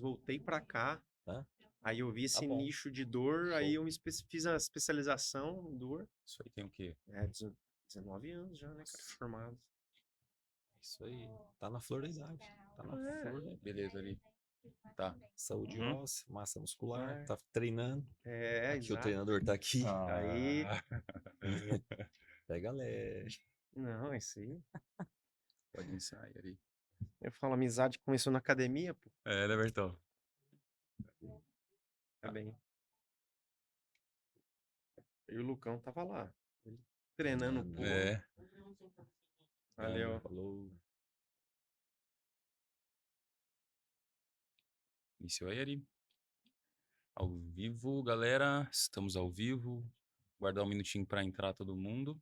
voltei pra cá, Tá? aí eu vi esse bom. nicho de dor, aí Show. eu fiz a especialização em dor. Isso aí tem o quê? 19 anos já, né, cara, formado. Isso aí. Tá na flor da idade. Tá na É, flor da... Beleza ali. Tá. Saúde Uhum. óssea, massa muscular, é, tá treinando. Aqui o exato. treinador tá aqui. Aí, Ah, Pega leve. não, isso aí. pode ensaiar ali. Eu falo, amizade começou na academia, pô, É, né, Bertão? tá bem. E o Lucão tava lá, ele treinando Treinando, né? puro. É. Valeu. Falou. Iniciou aí, Ari. Ao vivo, galera. Estamos ao vivo. Guardar um minutinho pra entrar todo mundo.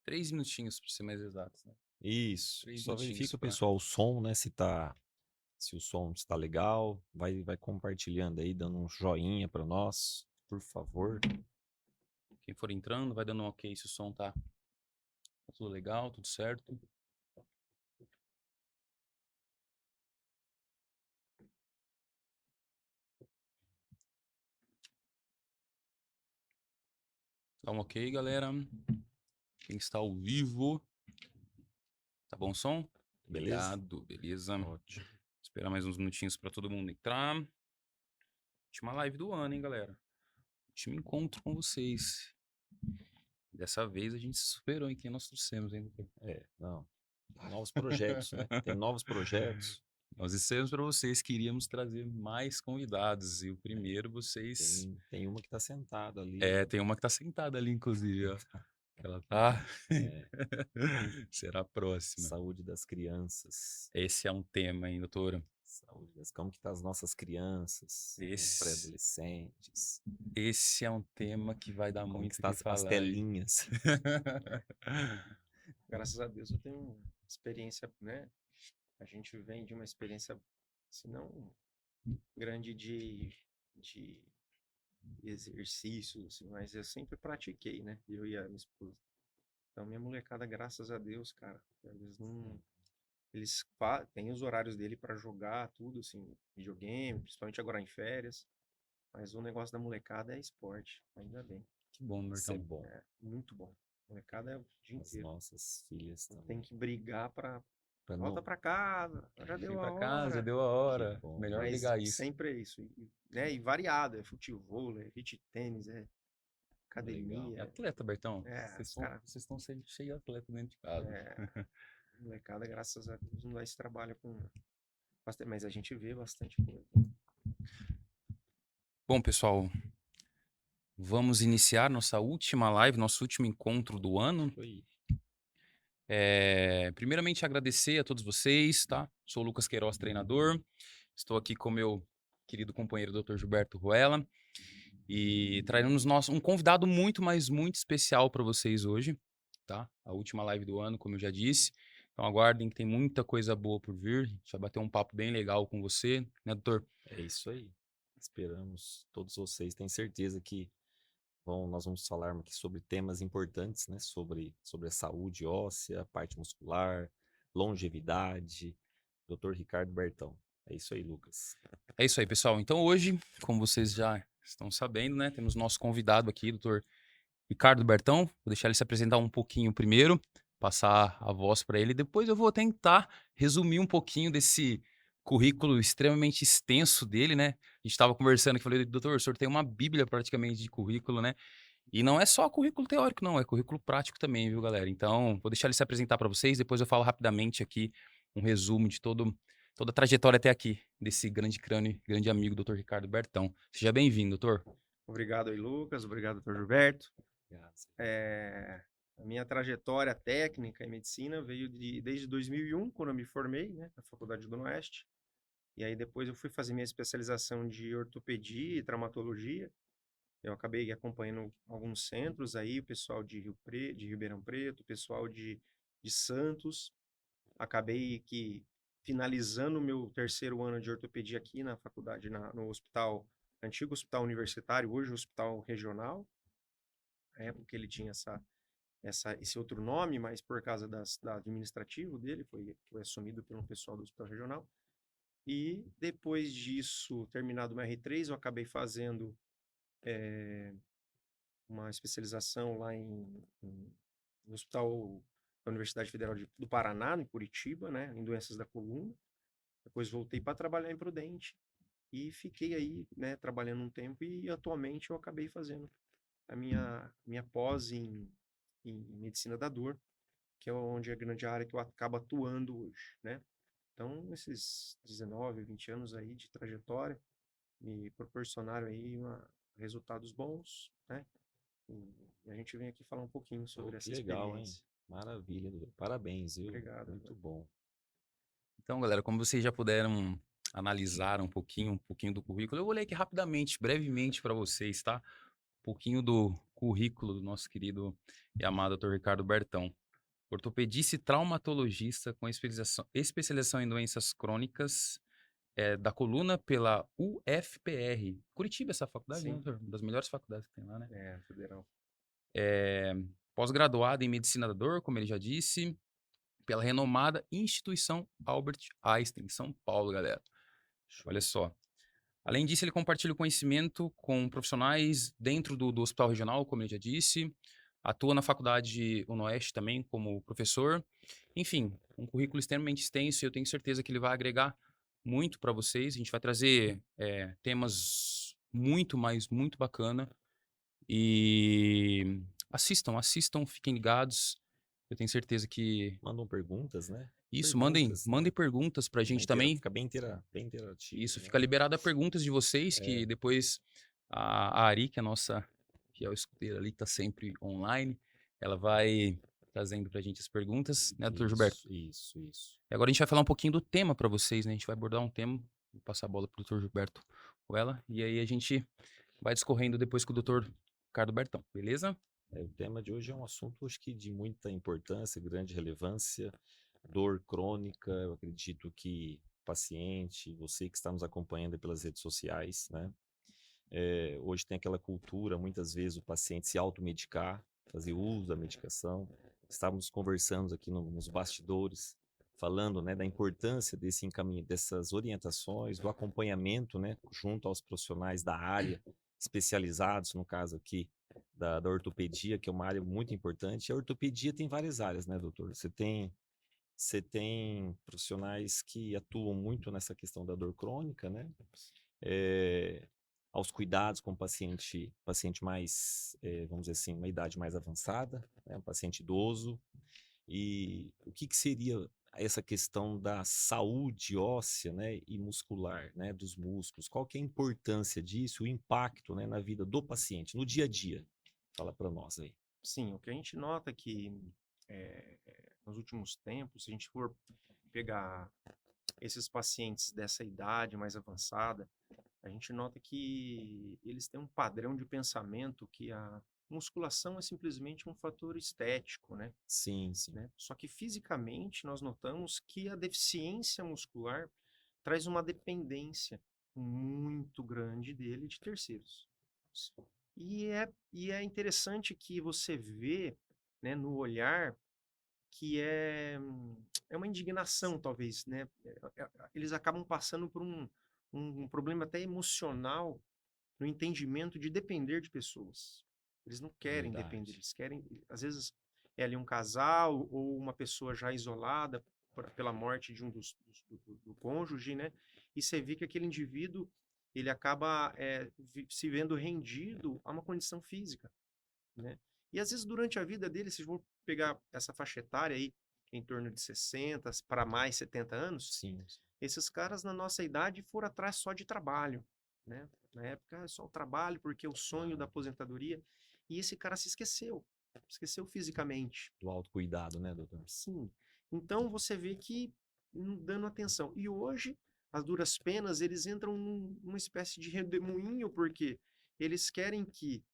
3 minutinhos, pra ser mais exatos, né? Isso. 3 Só minutinhos verifica, pra... pessoal, o som, né? Se o som está legal. Vai compartilhando aí, dando um joinha para nós, por favor. Quem for entrando, vai dando um ok se o som tá tudo legal, tudo certo. Dá um ok, galera. Quem está ao vivo. Tá bom o som? Beleza? Obrigado, beleza. Ótimo. Esperar mais uns minutinhos pra todo mundo entrar. Última live do ano, hein, galera? Último encontro com vocês. Dessa vez a gente se superou em quem nós trouxemos, hein, doutor? Não. Novos projetos, né? Tem novos projetos. Nós dissemos pra vocês que iríamos trazer mais convidados. E o primeiro vocês... Tem uma que tá sentada ali. Tem uma que tá sentada ali, inclusive, ó. Ela tá... É, Será a próxima. saúde das crianças. Esse é um tema, hein, doutora? Como que tá as nossas crianças, os Esse, pré-adolescentes, esse é um tema que vai dar como que muito o está que as falar, hein? telinhas. Graças a Deus eu tenho uma experiência, né? A gente vem de uma experiência, se não grande de exercícios, assim, mas eu sempre pratiquei, né? Eu e a minha esposa. Então, minha molecada, graças a Deus, cara, eles não. Têm os horários dele para jogar tudo, assim, videogame, principalmente agora em férias. Mas o negócio da molecada é esporte, ainda bem. Que bom, Isso é Bertão. bom. Muito bom. Molecada é o dia As inteiro. nossas filhas Não tem também. que brigar pra. Pra Volta não... pra casa, já Vem deu a pra casa, hora. deu a Que hora. bom. Melhor Mas ligar isso. sempre é isso. Né? E variado, é futebol, é beach tênis, é Legal. É academia. atleta, Bertão. É, os Vocês caras. estão cheios de atleta dentro de casa. É, molecada, graças a Deus, não dá esse trabalho com. Mas a gente vê bastante coisa. Bom, pessoal, vamos iniciar nossa última live, nosso último encontro do ano. Foi. Primeiramente, agradecer a todos vocês, tá? Sou o Lucas Queiroz, treinador. Estou aqui com meu querido companheiro, Dr. Gilberto Ruela. E traremos um convidado muito, mas muito especial para vocês hoje, tá? A última live do ano, como eu já disse. Então aguardem que tem muita coisa boa por vir. A gente vai bater um papo bem legal com você, né, doutor? É isso aí. Esperamos todos vocês. Tenho certeza que nós vamos falar aqui sobre temas importantes, né? Sobre a saúde óssea, parte muscular, longevidade. Dr. Ricardo Bertão. É isso aí, Lucas. É isso aí, pessoal. Então hoje, como vocês já estão sabendo, né, temos nosso convidado aqui, doutor Ricardo Bertão. Vou deixar ele se apresentar um pouquinho primeiro, passar a voz para ele. Depois eu vou tentar resumir um pouquinho desse currículo extremamente extenso dele, né? A gente estava conversando aqui, falei, doutor, o senhor tem uma bíblia praticamente de currículo, né? E não é só currículo teórico, não, é currículo prático também, viu, galera? Então, vou deixar ele se apresentar para vocês, depois eu falo rapidamente aqui um resumo de toda a trajetória até aqui desse grande crânio, grande amigo, doutor Ricardo Bertão. Seja bem-vindo, doutor. Obrigado aí, Lucas. Obrigado, doutor Gilberto. Obrigado. A minha trajetória técnica em medicina veio desde 2001, quando eu me formei, né, na Faculdade do Oeste. E aí depois eu fui fazer minha especialização de ortopedia e traumatologia. Eu acabei acompanhando alguns centros aí, o pessoal de Ribeirão Preto, o pessoal de Santos. Acabei que finalizando o meu terceiro ano de ortopedia aqui na faculdade, no hospital, antigo hospital universitário, hoje hospital regional. Na época ele tinha esse outro nome, mas por causa da administrativo dele, foi assumido pelo pessoal do hospital regional. E depois disso, terminado o meu R3, eu acabei fazendo uma especialização lá no Hospital da Universidade Federal do Paraná, em Curitiba, né, em doenças da coluna. Depois voltei para trabalhar em Prudente e fiquei aí, né, trabalhando um tempo e atualmente eu acabei fazendo a minha pós em medicina da dor, que é onde é a grande área que eu acabo atuando hoje, né? Então, esses 19, 20 anos aí de trajetória me proporcionaram aí resultados bons, né? E a gente vem aqui falar um pouquinho Pô, sobre que essa legal, hein? experiência. Maravilha, doutor. Parabéns, viu? Obrigado, Muito Eduardo. bom. Então, galera, como vocês já puderam analisar um pouquinho do currículo, eu vou ler aqui rapidamente, brevemente para vocês, tá? Um pouquinho do currículo do nosso querido e amado Dr. Ricardo Bertão. Ortopedista e traumatologista com especialização em doenças crônicas da coluna pela UFPR. Curitiba, essa faculdade, né, Sim, doutor? Uma das melhores faculdades que tem lá, né? federal. Pós-graduado em medicina da dor, como ele já disse, pela renomada instituição Albert Einstein, em São Paulo, galera. Olha Show. só. Além disso, ele compartilha o conhecimento com profissionais dentro do hospital regional, como ele já disse. Atua na faculdade UnoOeste também como professor. Enfim, um currículo extremamente extenso e eu tenho certeza que ele vai agregar muito para vocês. A gente vai trazer temas muito, mas muito bacana. E assistam, fiquem ligados. Eu tenho certeza que Mandam perguntas, né? isso, Perguntas, mandem né? perguntas pra gente também. Fica bem interativo, Isso, né? fica liberado a perguntas de vocês, que É, depois a Ari, que é a nossa fiel escudeira ali, tá sempre online, ela vai trazendo pra gente as perguntas, né, doutor Gilberto? isso. E agora a gente vai falar um pouquinho do tema pra vocês, né? A gente vai abordar um tema, vou passar a bola pro doutor Gilberto com ela, e aí a gente vai discorrendo depois com o doutor Ricardo Bertão, beleza? O tema de hoje é um assunto, acho que de muita importância, grande relevância, dor crônica. Eu acredito que o paciente, você que está nos acompanhando pelas redes sociais, né? Hoje tem aquela cultura, muitas vezes, o paciente se automedicar, fazer uso da medicação. Estávamos conversando aqui nos bastidores, falando, né, da importância desse encaminho, dessas orientações, do acompanhamento, né, junto aos profissionais da área, especializados, no caso aqui, da ortopedia, que é uma área muito importante. A ortopedia tem várias áreas, né, doutor? Você tem profissionais que atuam muito nessa questão da dor crônica, né? É, aos cuidados com o paciente mais, vamos dizer assim, uma idade mais avançada, né? Um paciente idoso. E o que seria essa questão da saúde óssea, né, e muscular, né, dos músculos? Qual que é a importância disso, o impacto, né, na vida do paciente, no dia a dia? Fala para nós aí. Sim, o que a gente nota é que nos últimos tempos, se a gente for pegar esses pacientes dessa idade mais avançada, a gente nota que eles têm um padrão de pensamento que a musculação é simplesmente um fator estético, né? Sim, sim. Só que fisicamente nós notamos que a deficiência muscular traz uma dependência muito grande dele de terceiros. E é interessante que você vê, né, no olhar que é uma indignação, talvez, né? Eles acabam passando por um problema até emocional no entendimento de depender de pessoas. Eles não querem depender, Verdade. eles querem, às vezes, é ali um casal ou uma pessoa já isolada pela morte de um do cônjuge, né? E você vê que aquele indivíduo, ele acaba se vendo rendido a uma condição física, né? E às vezes durante a vida dele, se vão pegar essa faixa etária aí, em torno de 60 para mais 70 anos, Sim. esses caras na nossa idade foram atrás só de trabalho, né? Na época é só o trabalho, porque o sonho da aposentadoria, e esse cara se esqueceu fisicamente. Do autocuidado, né, doutor? Sim. Então você vê que dando atenção. E hoje, as duras penas, eles entram numa espécie de redemoinho, porque eles querem que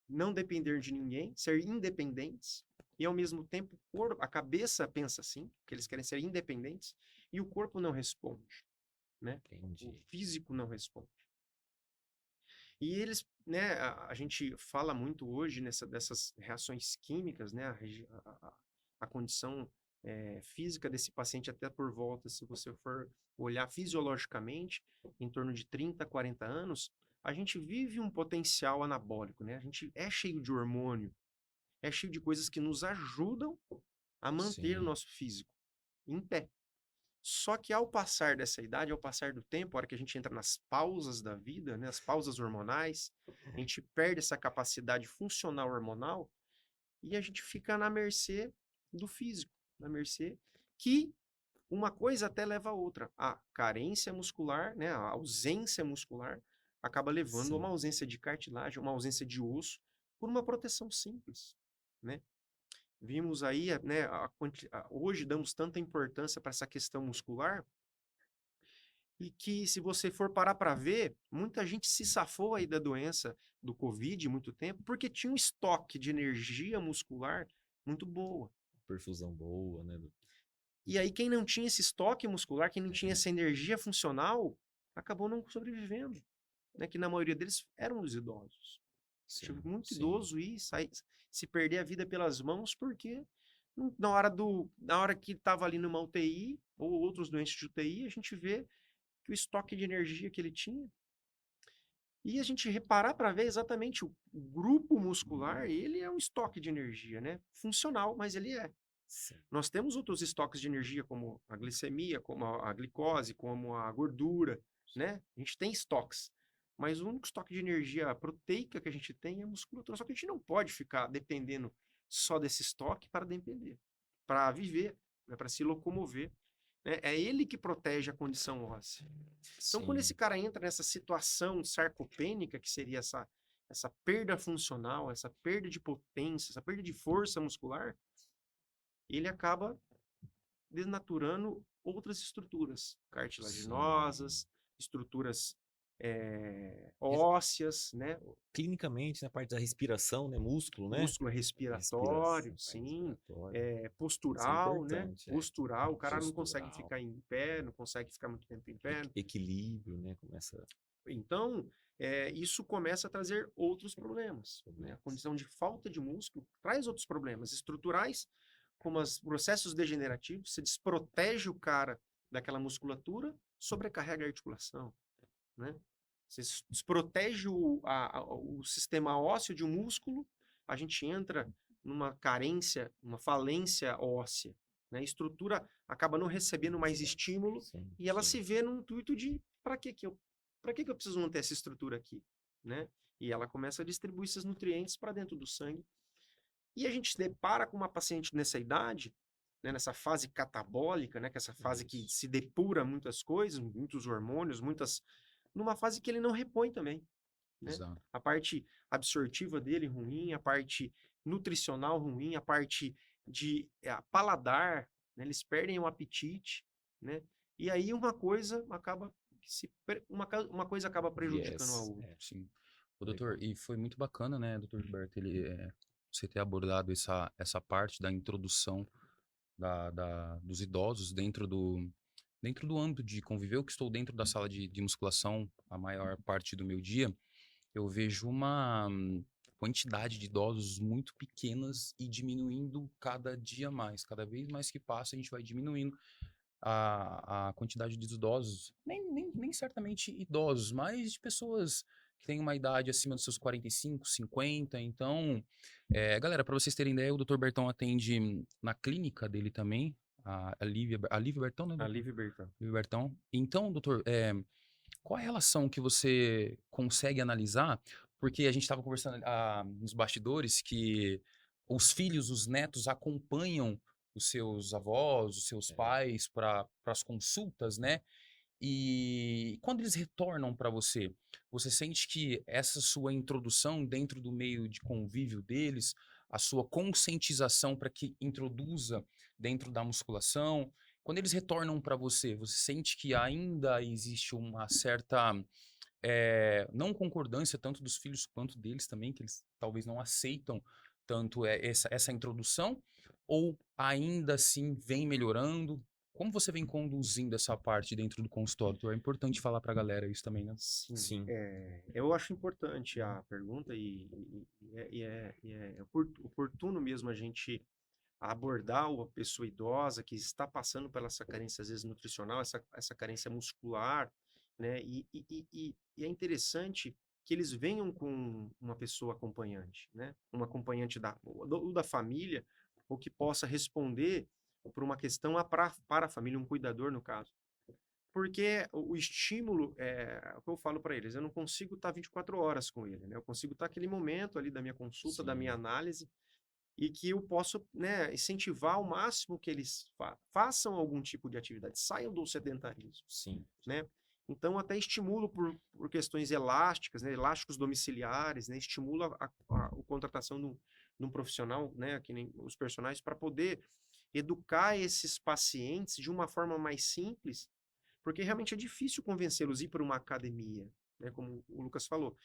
não depender de ninguém, ser independentes, e ao mesmo tempo a cabeça pensa assim, que eles querem ser independentes, e o corpo não responde, né? Entendi. O físico não responde. E eles, né, a gente fala muito hoje dessas reações químicas, né, a condição física desse paciente até por volta, se você for olhar fisiologicamente, em torno de 30, 40 anos, a gente vive um potencial anabólico, né? A gente é cheio de hormônio, é cheio de coisas que nos ajudam a manter o Sim. nosso físico em pé. Só que ao passar dessa idade, ao passar do tempo, a hora que a gente entra nas pausas da vida, né, as pausas hormonais, a gente perde essa capacidade funcional hormonal e a gente fica na mercê do físico, na mercê que uma coisa até leva a outra. A carência muscular, né, a ausência muscular, acaba levando a uma Sim. ausência de cartilagem, uma ausência de osso, por uma proteção simples, né? Vimos aí, né, hoje damos tanta importância para essa questão muscular, e que se você for parar para ver, muita gente se safou aí da doença do Covid muito tempo, porque tinha um estoque de energia muscular muito boa. Perfusão boa, né? E aí quem não tinha esse estoque muscular, quem não tinha essa energia funcional, acabou não sobrevivendo, né? Que na maioria deles eram os idosos. Tive Sim, muito sim. idoso e se perder a vida pelas mãos porque na hora que estava ali numa UTI ou outros doentes de UTI, a gente vê que o estoque de energia que ele tinha. E a gente reparar para ver exatamente o grupo muscular, ele é um estoque de energia, né? Funcional, mas ele é. Sim. Nós temos outros estoques de energia, como a glicemia, como a glicose, como a gordura, né? A gente tem estoques. Mas o único estoque de energia proteica que a gente tem é a musculatura. Só que a gente não pode ficar dependendo só desse estoque para depender, para viver, né? Para se locomover, né? É ele que protege a condição óssea. Então, quando esse Sim. cara entra nessa situação sarcopênica, que seria essa perda funcional, essa perda de potência, essa perda de força muscular, ele acaba desnaturando outras estruturas Sim. cartilaginosas, estruturas ósseas, né? Clinicamente, na parte da respiração, né? Músculo, né? Músculo respiratório, Respiração, parte sim, respiratória. Isso é postural, né? importante, é. Postural, o cara não consegue Postural. ficar em pé, não consegue ficar muito tempo em pé. Equilíbrio, né? Começa Então, isso começa a trazer outros problemas, né? A problemas. condição de falta de músculo traz outros problemas estruturais, como os processos degenerativos, se desprotege o cara daquela musculatura, sobrecarrega a articulação, né? Você desprotege o sistema ósseo de um músculo, a gente entra numa carência, uma falência óssea, né? A estrutura acaba não recebendo mais estímulo Sim, e ela sim. se vê no intuito de para que eu preciso manter essa estrutura aqui, né? E ela começa a distribuir esses nutrientes para dentro do sangue. E a gente se depara com uma paciente nessa idade, né, nessa fase catabólica, né, que é essa fase que Isso. se depura muitas coisas, muitos hormônios, numa fase que ele não repõe também, né? Exato. A parte absortiva dele ruim, a parte nutricional ruim, a parte de paladar, né? Eles perdem o apetite, né? E aí uma coisa acaba prejudicando a Yes. outra. É, Sim. Ô, legal. doutor, e foi muito bacana, né, doutor Gilberto, você ter abordado essa parte da introdução dos idosos dentro do âmbito de conviver. Eu que estou dentro da sala de musculação a maior parte do meu dia, eu vejo uma quantidade de idosos muito pequenas e diminuindo cada dia mais. Cada vez mais que passa, a gente vai diminuindo a quantidade de idosos, nem certamente idosos, mas de pessoas que têm uma idade acima dos seus 45, 50. Então, galera, para vocês terem ideia, o Dr. Bertão atende na clínica dele também, a Lívia Bertão, né, A doutor? Lívia Bertão. Lívia Bertão. Então, doutor, qual a relação que você consegue analisar? Porque a gente estava conversando nos bastidores que os filhos, os netos acompanham os seus avós, os seus É. pais para as consultas, né? E quando eles retornam para você, você sente que essa sua introdução dentro do meio de convívio deles, a sua conscientização para que introduza dentro da musculação, quando eles retornam para você, você sente que ainda existe uma certa não concordância tanto dos filhos quanto deles também, que eles talvez não aceitam tanto essa introdução, ou ainda assim vem melhorando? Como você vem conduzindo essa parte dentro do consultório? Então, é importante falar para a galera isso também, né? Sim, Sim. eu acho importante a pergunta e é oportuno mesmo a gente a abordar a pessoa idosa que está passando pela essa carência, às vezes, nutricional, essa carência muscular, né? E é interessante que eles venham com uma pessoa acompanhante, né? Um acompanhante da família, ou que possa responder por uma questão para a família, um cuidador, no caso. Porque o estímulo, o que eu falo para eles, eu não consigo estar 24 horas com ele, né? Eu consigo estar aquele momento ali da minha consulta, da minha Sim, análise, e que eu posso, né, incentivar ao máximo que eles façam algum tipo de atividade, saiam do sedentarismo, sim. né? Então, até estimulo por questões elásticas, né, elásticos domiciliares, né, estimulo a contratação de um profissional, né, que nem os personagens, para poder educar esses pacientes de uma forma mais simples, porque realmente é difícil convencê-los a ir para uma academia, né? Como o Lucas falou.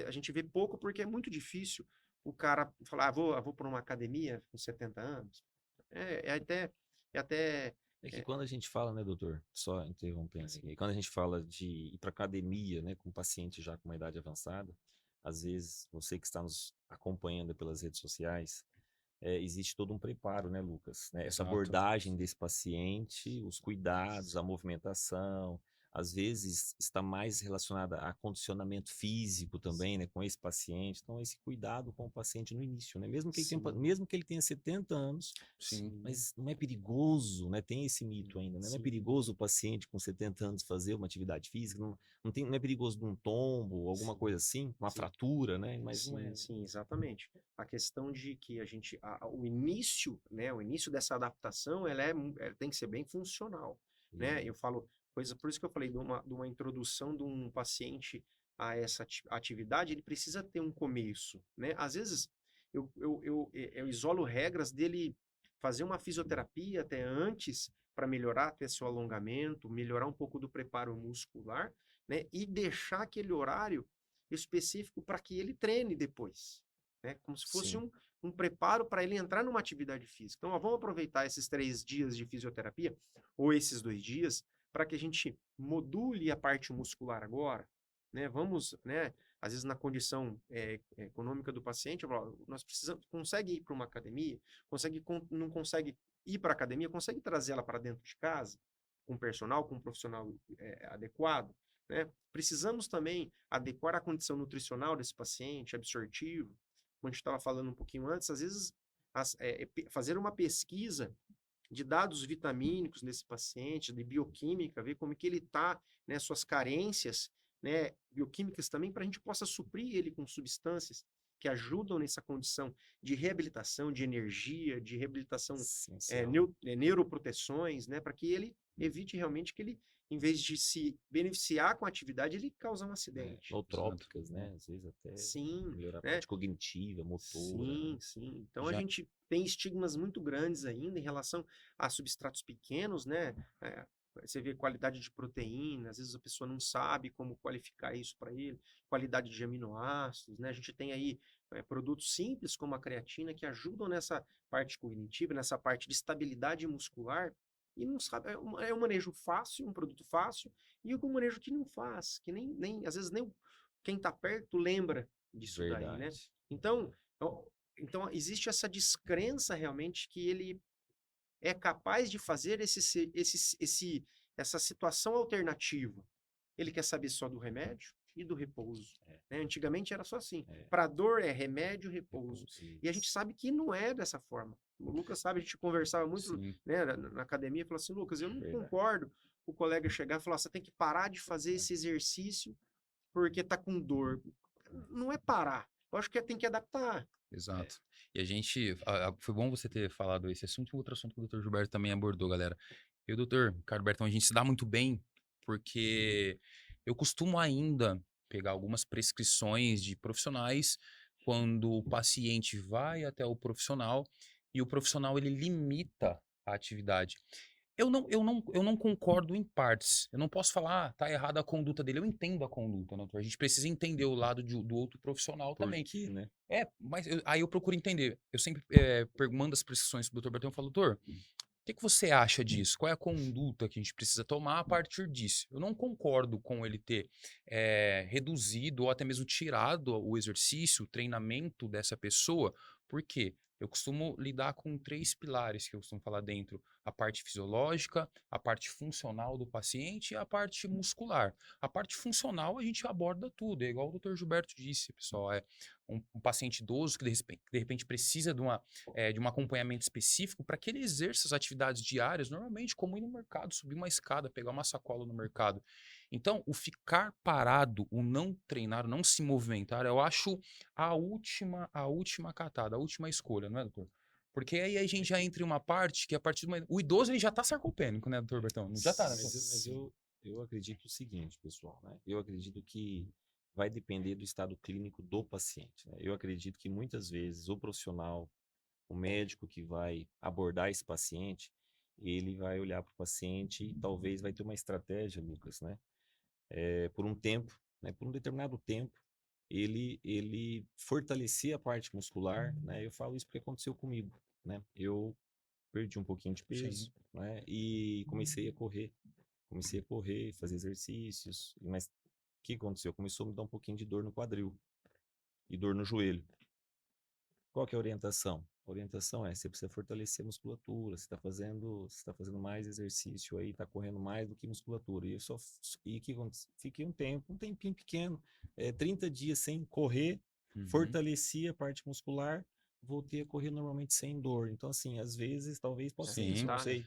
A gente vê pouco porque é muito difícil o cara falar, vou para uma academia com 70 anos. É, é até, é até, É que é, quando a gente fala, né, doutor, só interrompendo aqui, quando a gente fala de ir para academia, né, com paciente já com uma idade avançada, às vezes você que está nos acompanhando pelas redes sociais, existe todo um preparo, né, Lucas? Né? Essa Exato. abordagem desse paciente, os cuidados, a movimentação, às vezes está mais relacionada a condicionamento físico também, né, com esse paciente. Então, esse cuidado com o paciente no início, né? sim, Mesmo que ele tenha 70 anos, Sim. sim, mas não é perigoso, né? Tem esse mito ainda, né? Não é sim. perigoso o paciente com 70 anos fazer uma atividade física, não é perigoso de um tombo, alguma Sim, coisa assim, uma sim, fratura, né? Mas não sim, é. sim, exatamente. A questão de que o início, né, o início dessa adaptação, ela tem que ser bem funcional, né? E- Eu falo por isso que eu falei de uma introdução de um paciente a essa atividade, ele precisa ter um começo, né? Às vezes eu isolo regras dele fazer uma fisioterapia até antes para melhorar até seu alongamento, melhorar um pouco do preparo muscular, né? E deixar aquele horário específico para que ele treine depois, né? Como se fosse Sim, um preparo para ele entrar numa atividade física. Então, ó, vamos aproveitar esses 3 dias de fisioterapia, ou esses 2 dias, para que a gente module a parte muscular agora, né? Vamos, né? Às vezes na condição econômica do paciente, nós precisamos, consegue ir para uma academia, não consegue ir para a academia, consegue trazer ela para dentro de casa, com personal, com um profissional adequado, né? Precisamos também adequar a condição nutricional desse paciente, absortivo, como a gente estava falando um pouquinho antes, às vezes fazer uma pesquisa de dados vitamínicos nesse paciente, de bioquímica, ver como que ele está, né, suas carências, né, bioquímicas também, para a gente possa suprir ele com substâncias que ajudam nessa condição de reabilitação, de energia, de reabilitação, essencial. neuroproteções, né, para que ele evite realmente que ele, em vez de se beneficiar com a atividade, ele cause um acidente. Exato. Nootrópicas, né? Às vezes até Sim, melhorar a né? parte cognitiva, motora, né? Sim, sim. Então a Já, gente tem estigmas muito grandes ainda em relação a substratos pequenos, né? Você vê qualidade de proteína, às vezes a pessoa não sabe como qualificar isso para ele, qualidade de aminoácidos, né? A gente tem aí produtos simples como a creatina que ajudam nessa parte cognitiva, nessa parte de estabilidade muscular, e não sabe, é um manejo fácil, um produto fácil, e um manejo que não faz, que às vezes nem quem está perto lembra disso daí, né? Verdade. Então, então existe essa descrença realmente que ele é capaz de fazer essa situação alternativa. Ele quer saber só do remédio e do repouso. É, Né? Antigamente era só assim. é. Para dor é remédio, repouso. Repouso, E a gente isso. sabe que não é dessa forma. O Lucas sabe, a gente conversava muito, sim. né, na academia, falou assim, Lucas, eu não Verdade. concordo o colega chegar e falar, você tem que parar de fazer esse exercício porque tá com dor. Não é parar. Eu acho que tem que adaptar. Exato. E a gente. Foi bom você ter falado esse assunto e outro assunto que o Dr. Gilberto também abordou, galera. Eu e o Dr. Ricardo Bertão, a gente se dá muito bem, porque eu costumo ainda pegar algumas prescrições de profissionais quando o paciente vai até o profissional e o profissional ele limita a atividade. Eu não concordo em partes. Eu não posso falar, tá errada a conduta dele. Eu entendo a conduta, né, doutor? A gente precisa entender o lado do outro profissional Por também. quê, né? Mas aí eu procuro entender. Eu sempre mando as prescrições pro doutor Bertão e falo, doutor, que você acha disso? Qual é a conduta que a gente precisa tomar a partir disso? Eu não concordo com ele ter reduzido ou até mesmo tirado o exercício, o treinamento dessa pessoa. Por quê? Eu costumo lidar com 3 pilares que eu costumo falar dentro: a parte fisiológica, a parte funcional do paciente e a parte muscular. A parte funcional a gente aborda tudo, é igual o Dr. Gilberto disse, pessoal, é um paciente idoso que de repente precisa de um acompanhamento específico para que ele exerça as atividades diárias, normalmente como ir no mercado, subir uma escada, pegar uma sacola no mercado. Então, o ficar parado, o não treinar, o não se movimentar, eu acho a última catada, a última escolha, não é, doutor? Porque aí a gente já entra em uma parte que a partir do momento... O idoso ele já tá sarcopênico, né, doutor Bertão? Já tá, né? Mas eu acredito o seguinte, pessoal, né? Eu acredito que vai depender do estado clínico do paciente, né? Eu acredito que muitas vezes o profissional, o médico que vai abordar esse paciente, ele vai olhar para o paciente e talvez vai ter uma estratégia, Lucas, né? Por um tempo, né? Por um determinado tempo, ele fortalecer a parte muscular, né? Eu falo isso porque aconteceu comigo, né? Eu perdi um pouquinho de Sim. peso, né? E comecei a correr, fazer exercícios, mas o que aconteceu? Começou a me dar um pouquinho de dor no quadril e dor no joelho. Qual que é a orientação? A orientação é, você precisa fortalecer a musculatura, você tá fazendo mais exercício aí, está correndo mais do que musculatura. E o que aconteceu? Fiquei um tempinho pequeno, 30 dias sem correr, Uhum. fortaleci a parte muscular, voltei a correr normalmente sem dor. Então, assim, às vezes, talvez possa ser isso, Sim. eu não Aumentar, né? sei.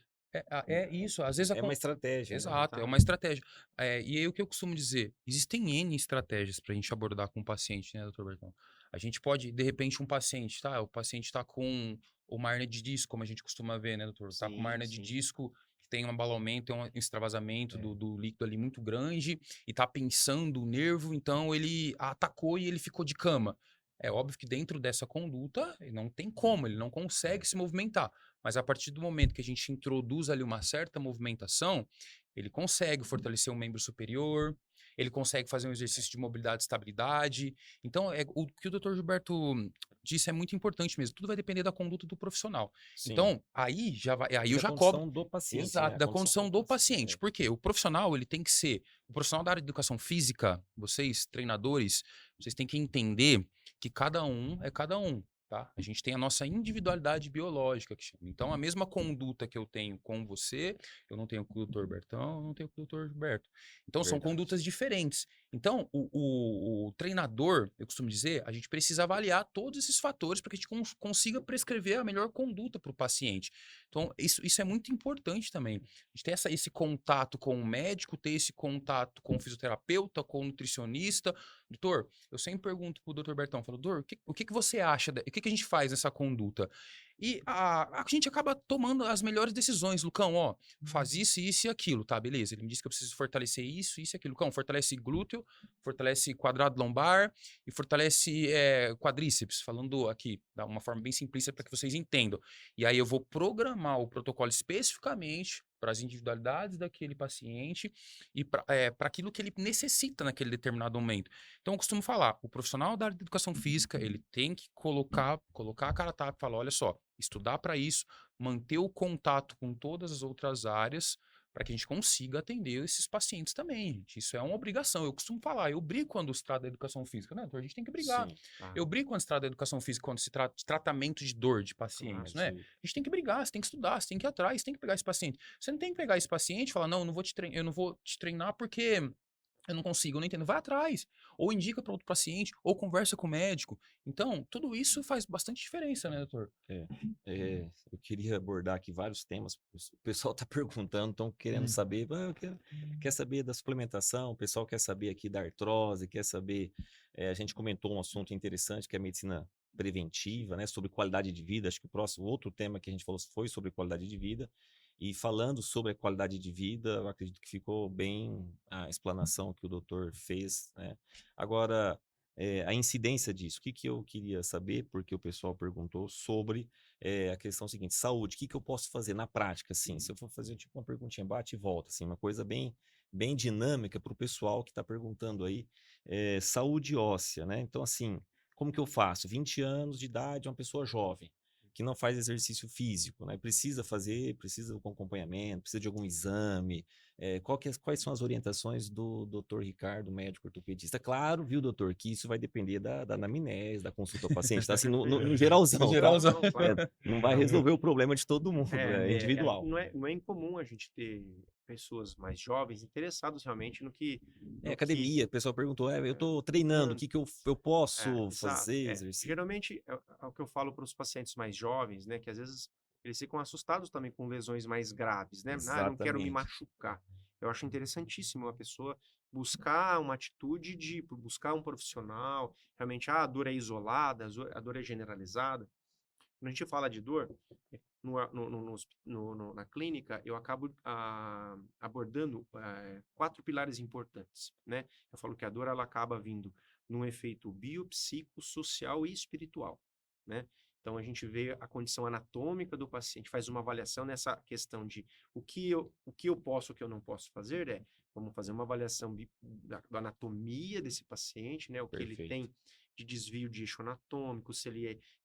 É isso, às vezes É uma estratégia, né? Exato, é Aumentar. uma estratégia. E aí o que eu costumo dizer, existem N estratégias para a gente abordar com o paciente, né, doutor Bertão? A gente pode, de repente, um paciente, tá? O paciente está com uma hernia de disco, como a gente costuma ver, né, doutor? Tá com uma Sim, hernia de sim. disco que tem um abalamento, tem um extravasamento É. do líquido ali muito grande e tá pensando o nervo, então ele atacou e ele ficou de cama. É óbvio que dentro dessa conduta não tem como, ele não consegue se movimentar. Mas a partir do momento que a gente introduz ali uma certa movimentação, ele consegue fortalecer um membro superior, ele consegue fazer um exercício de mobilidade e estabilidade. Então, o que o Dr. Gilberto disse é muito importante mesmo. Tudo vai depender da conduta do profissional. Sim. Então, aí já vai, aí E eu da já cobro. condição do paciente, né? Exato, A da condição condição do do paciente. paciente. Por quê? O profissional, ele tem que ser, o profissional da área de educação física, vocês, treinadores, vocês têm que entender que cada um é cada um. Tá? A gente tem a nossa individualidade biológica, que chama. Então, a mesma conduta que eu tenho com você, eu não tenho com o Dr. Bertão, eu não tenho com o Dr. Gilberto. Então, são Verdade. condutas diferentes. Então, o treinador, eu costumo dizer, a gente precisa avaliar todos esses fatores para que a gente consiga prescrever a melhor conduta para o paciente. Então, isso é muito importante também. A gente ter esse contato com o médico, ter esse contato com o fisioterapeuta, com o nutricionista. Doutor, eu sempre pergunto pro Dr. Bertão, falo, doutor, o que você acha, o que a gente faz nessa conduta? E a gente acaba tomando as melhores decisões. Lucão, ó, faz isso e aquilo, tá, beleza. Ele me disse que eu preciso fortalecer isso e aquilo. Lucão, fortalece glúteo, fortalece quadrado lombar e fortalece quadríceps, falando aqui, de uma forma bem simplista para que vocês entendam. E aí eu vou programar o protocolo especificamente para as individualidades daquele paciente e para aquilo que ele necessita naquele determinado momento. Então, eu costumo falar, o profissional da área de educação física, ele tem que colocar a cara a tapa e falar, olha só, estudar para isso, manter o contato com todas as outras áreas para que a gente consiga atender esses pacientes também, gente. Isso é uma obrigação. Eu costumo falar, eu brigo quando se trata da educação física, né? Então a gente tem que brigar. Sim, Tá. Eu brigo quando se trata da educação física, quando se trata de tratamento de dor de pacientes, Claro. né? sim. A gente tem que brigar, você tem que estudar, você tem que ir atrás, você tem que pegar esse paciente. Você não tem que pegar esse paciente e falar, não, eu não vou te treinar porque eu não consigo, eu não entendo. Vai atrás. Ou indica para outro paciente, ou conversa com o médico. Então, tudo isso faz bastante diferença, né, doutor? Eu queria abordar aqui vários temas. O pessoal está perguntando, estão querendo saber. Quer saber da suplementação, o pessoal quer saber aqui da artrose, quer saber. A gente comentou um assunto interessante que é a medicina preventiva, né? Sobre qualidade de vida. Acho que o próximo outro tema que a gente falou foi sobre qualidade de vida. E falando sobre a qualidade de vida, eu acredito que ficou bem a explanação que o doutor fez, né? Agora, a incidência disso, o que eu queria saber, porque o pessoal perguntou sobre a questão seguinte, saúde, o que eu posso fazer na prática, assim, se eu for fazer tipo uma perguntinha bate e volta, assim, uma coisa bem dinâmica para o pessoal que está perguntando aí, saúde óssea, né? Então, assim, como que eu faço? 20 anos de idade, uma pessoa jovem. que não faz exercício físico, né? Precisa com acompanhamento, precisa de algum exame. Quais são as orientações do Dr. Ricardo, médico ortopedista? Claro, viu, doutor, que isso vai depender da anamnese, da consulta ao paciente, tá? Assim, no geralzão, No tá? geralzão. Não, claro. Não vai resolver o problema de todo mundo, é individual. Não é incomum a gente ter pessoas mais jovens interessadas realmente no que... Academia, o pessoal perguntou, eu tô treinando, o que eu posso Exato. fazer exercício? Geralmente, é o que eu falo para os pacientes mais jovens, né? Que às vezes eles ficam assustados também com lesões mais graves, né? Eu não quero me Exatamente. machucar. Eu acho interessantíssimo a pessoa buscar uma atitude de buscar um profissional. Realmente, a dor é isolada, a dor é generalizada. Quando a gente fala de dor, na clínica, eu acabo abordando 4 pilares importantes, né? Eu falo que a dor, ela acaba vindo num efeito biopsicossocial e espiritual, né? Então, a gente vê a condição anatômica do paciente, faz uma avaliação nessa questão de o que eu posso, o que eu não posso fazer, vamos fazer uma avaliação da anatomia desse paciente, né? O que ele tem de desvio de eixo anatômico, se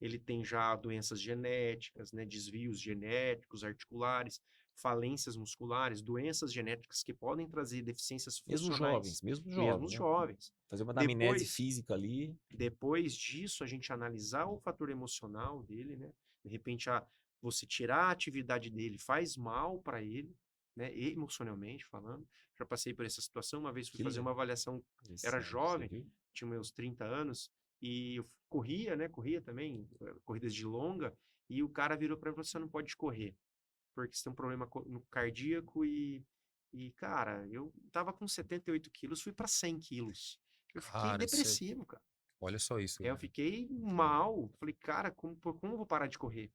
ele tem já doenças genéticas, né? Desvios genéticos, articulares, falências musculares, doenças genéticas que podem trazer deficiências funcionais. Mesmo Mesmo jovens, né? jovens. Fazer uma anamnese física ali. Depois disso, a gente analisar o fator emocional dele, né? De repente, você tirar a atividade dele faz mal para ele, né? Emocionalmente falando. Já passei por essa situação. Uma vez fui fazer uma avaliação, era jovem, tinha meus 30 anos, e eu corria, né? Corria também, corridas de longa, e o cara virou para mim e falou: você não pode correr, porque você tem um problema no cardíaco cara, eu tava com 78 quilos, fui para 100 quilos. Eu fiquei Cara, depressivo, cara. olha só isso, Eu cara. fiquei mal. Falei, cara, como eu vou parar de correr?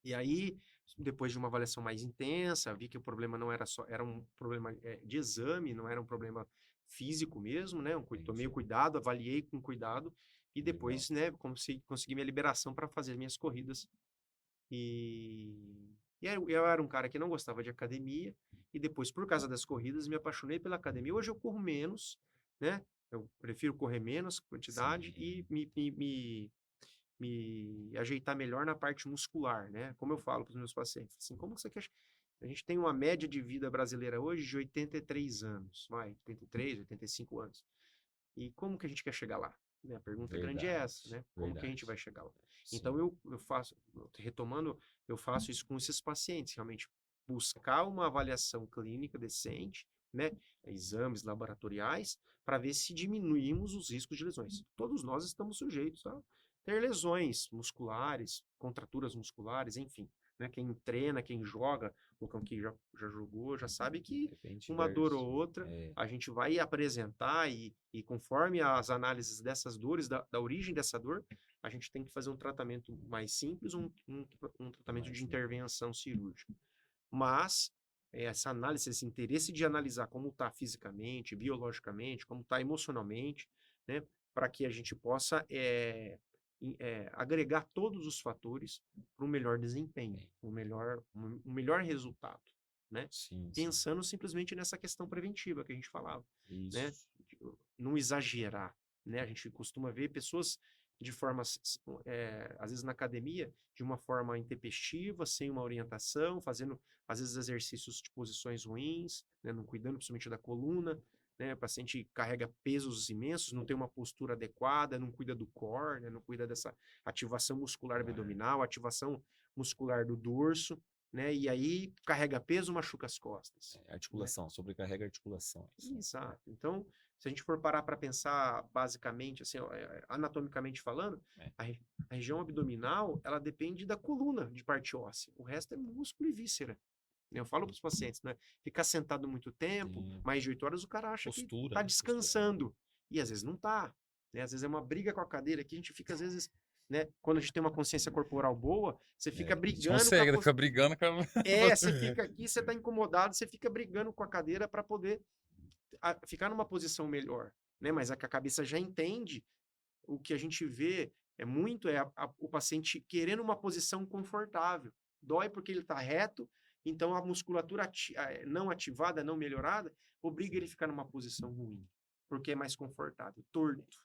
E aí, depois de uma avaliação mais intensa, vi que o problema não era só, era um problema de exame, não era um problema físico mesmo, né? Tomei o cuidado, avaliei com cuidado e depois, né, consegui minha liberação para fazer minhas corridas. E eu era um cara que não gostava de academia e depois, por causa das corridas, me apaixonei pela academia. Hoje eu corro menos, né? Eu prefiro correr menos quantidade e me ajeitar melhor na parte muscular, né? Como eu falo para os meus pacientes, assim, como você quer... A gente tem uma média de vida brasileira hoje de 83 anos, 83, 85 anos. E como que a gente quer chegar lá? Né? A pergunta grande é essa, né? Como que a gente vai chegar lá? Sim. Então, retomando, eu faço isso com esses pacientes, realmente buscar uma avaliação clínica decente, né? Exames laboratoriais, para ver se diminuímos os riscos de lesões. Todos nós estamos sujeitos a ter lesões musculares, contraturas musculares, enfim. Né? Quem treina, quem joga, o que já jogou, já sabe que uma dor ou outra a gente vai apresentar e conforme as análises dessas dores, da origem dessa dor, a gente tem que fazer um tratamento mais simples, um tratamento de intervenção cirúrgica. Mas essa análise, esse interesse de analisar como está fisicamente, biologicamente, como está emocionalmente, né, para que a gente possa agregar todos os fatores para um melhor desempenho, um melhor resultado, né? Sim. Pensando simplesmente nessa questão preventiva que a gente falava, Isso. né? Não exagerar, né? A gente costuma ver pessoas de forma, às vezes na academia, de uma forma intempestiva, sem uma orientação, fazendo, às vezes, exercícios de posições ruins, né? Não cuidando principalmente da coluna, né? O paciente carrega pesos imensos, não tem uma postura adequada, não cuida do core, né? Não cuida dessa ativação muscular abdominal, ativação muscular do dorso, né? E aí carrega peso, machuca as costas. Articulação, né? Sobrecarrega a articulação. Exato. Então, se a gente for parar para pensar basicamente, assim, anatomicamente falando, a região abdominal, ela depende da coluna de parte óssea. O resto é músculo e víscera. Eu falo para os pacientes, né? Ficar sentado muito tempo, mais de 8 horas, o cara acha que está descansando. E às vezes não está. Né? Às vezes é uma briga com a cadeira que a gente fica, às vezes, né? Quando a gente tem uma consciência corporal boa, você fica brigando. Consegue, fica brigando com a... você fica aqui, você está incomodado, você fica brigando com a cadeira para poder ficar numa posição melhor. Né? Mas a cabeça já entende. O que a gente vê o paciente querendo uma posição confortável. Dói porque ele está reto, então a musculatura não ativada, não melhorada, obriga ele a ficar numa posição ruim, porque é mais confortável, torto.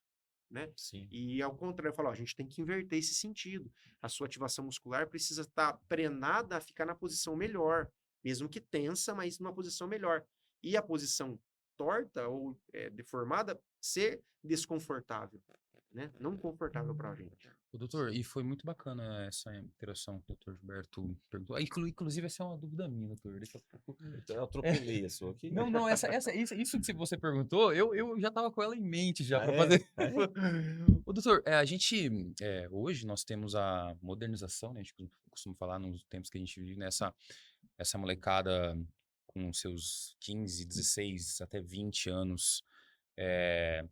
né? Sim. E ao contrário, eu falo, ó, a gente tem que inverter esse sentido. A sua ativação muscular precisa estar treinada a ficar na posição melhor, mesmo que tensa, mas numa posição melhor. E a posição torta ou deformada ser desconfortável, né? Não confortável para a gente. Ô, doutor, e foi muito bacana essa interação que o doutor Gilberto perguntou. Inclusive, essa é uma dúvida minha, doutor. Daqui a pouco. Então, eu atropelei a sua aqui. Não, não, isso que você perguntou, eu já tava com ela em mente já Ah, para é? fazer. Ah, é? Ô, doutor, a gente, hoje nós temos a modernização, né? A gente costuma falar nos tempos que a gente vive, nessa essa molecada com seus 15, 16 até 20 anos, é,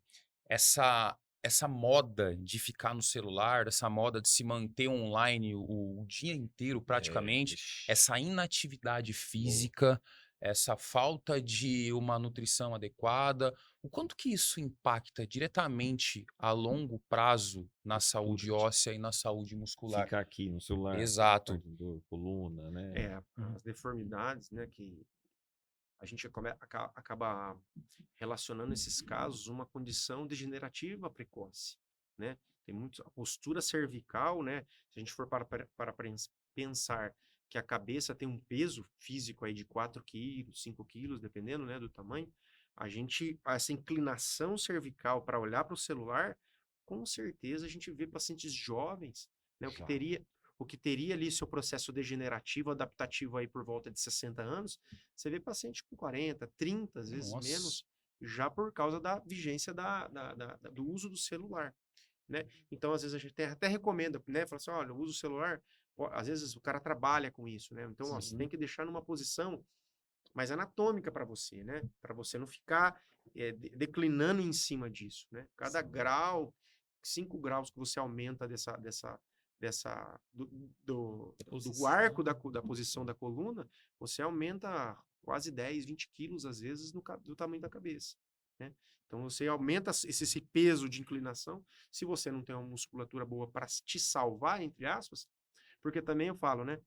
essa moda de ficar no celular, essa moda de se manter online o dia inteiro praticamente, Ixi, essa inatividade boa. física, essa falta de uma nutrição adequada, o quanto que isso impacta diretamente a longo prazo na saúde Tudo. óssea e na saúde muscular? Ficar aqui no celular, Exato. parte da coluna, né? As deformidades, né, que a gente acaba relacionando esses casos uma condição degenerativa precoce, né? Tem muito a postura cervical, né? Se a gente for para pensar que a cabeça tem um peso físico aí de 4 quilos, 5 quilos, dependendo, né, do tamanho, essa inclinação cervical para olhar para o celular, com certeza a gente vê pacientes jovens, né, Já. o que teria ali seu processo degenerativo, adaptativo aí por volta de 60 anos, você vê paciente com 40, 30, às vezes Nossa. menos, já por causa da vigência do uso do celular, né? Então, às vezes, a gente até recomenda, né? Fala assim, olha, usa o celular, às vezes o cara trabalha com isso, né? Então, ó, você tem que deixar numa posição mais anatômica para você, né? Para você não ficar declinando em cima disso, né? Cada grau, 5 graus que você aumenta do arco da posição da coluna, você aumenta quase 10, 20 quilos, às vezes, do tamanho da cabeça, né? Então, você aumenta esse peso de inclinação. Se você não tem uma musculatura boa para te salvar, entre aspas, porque também eu falo, né?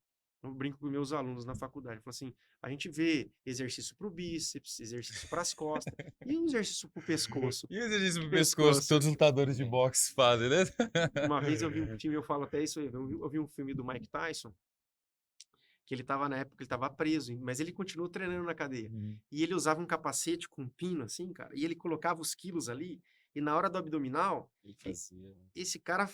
Eu brinco com meus alunos na faculdade. Eu falo assim, a gente vê exercício para o bíceps, exercício para as costas e um exercício para o pescoço. E o exercício pro Pescoço. pescoço, todos os lutadores de boxe fazem, né? Uma vez eu vi um filme, eu falo até isso aí, eu vi um filme do Mike Tyson, que ele estava na época, ele estava preso, mas ele continuou treinando na cadeia. E ele usava um capacete com um pino, assim, cara, e ele colocava os quilos ali, e na hora do abdominal, Ele fazia. esse cara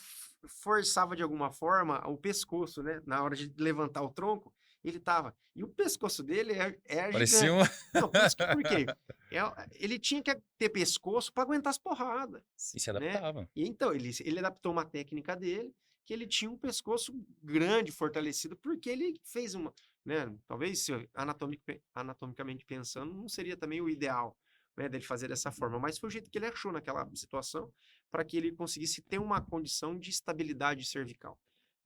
forçava de alguma forma o pescoço, né? Na hora de levantar o tronco, ele tava. E o pescoço dele é Parecia gigante. uma... Não, por quê? Ele tinha que ter pescoço para aguentar as porradas, E se né? adaptava. E então, ele adaptou uma técnica dele, que ele tinha um pescoço grande, fortalecido, porque ele fez uma, né? Talvez, anatomicamente pensando, não seria também o ideal, né, dele fazer dessa forma, mas foi o jeito que ele achou naquela situação para que ele conseguisse ter uma condição de estabilidade cervical,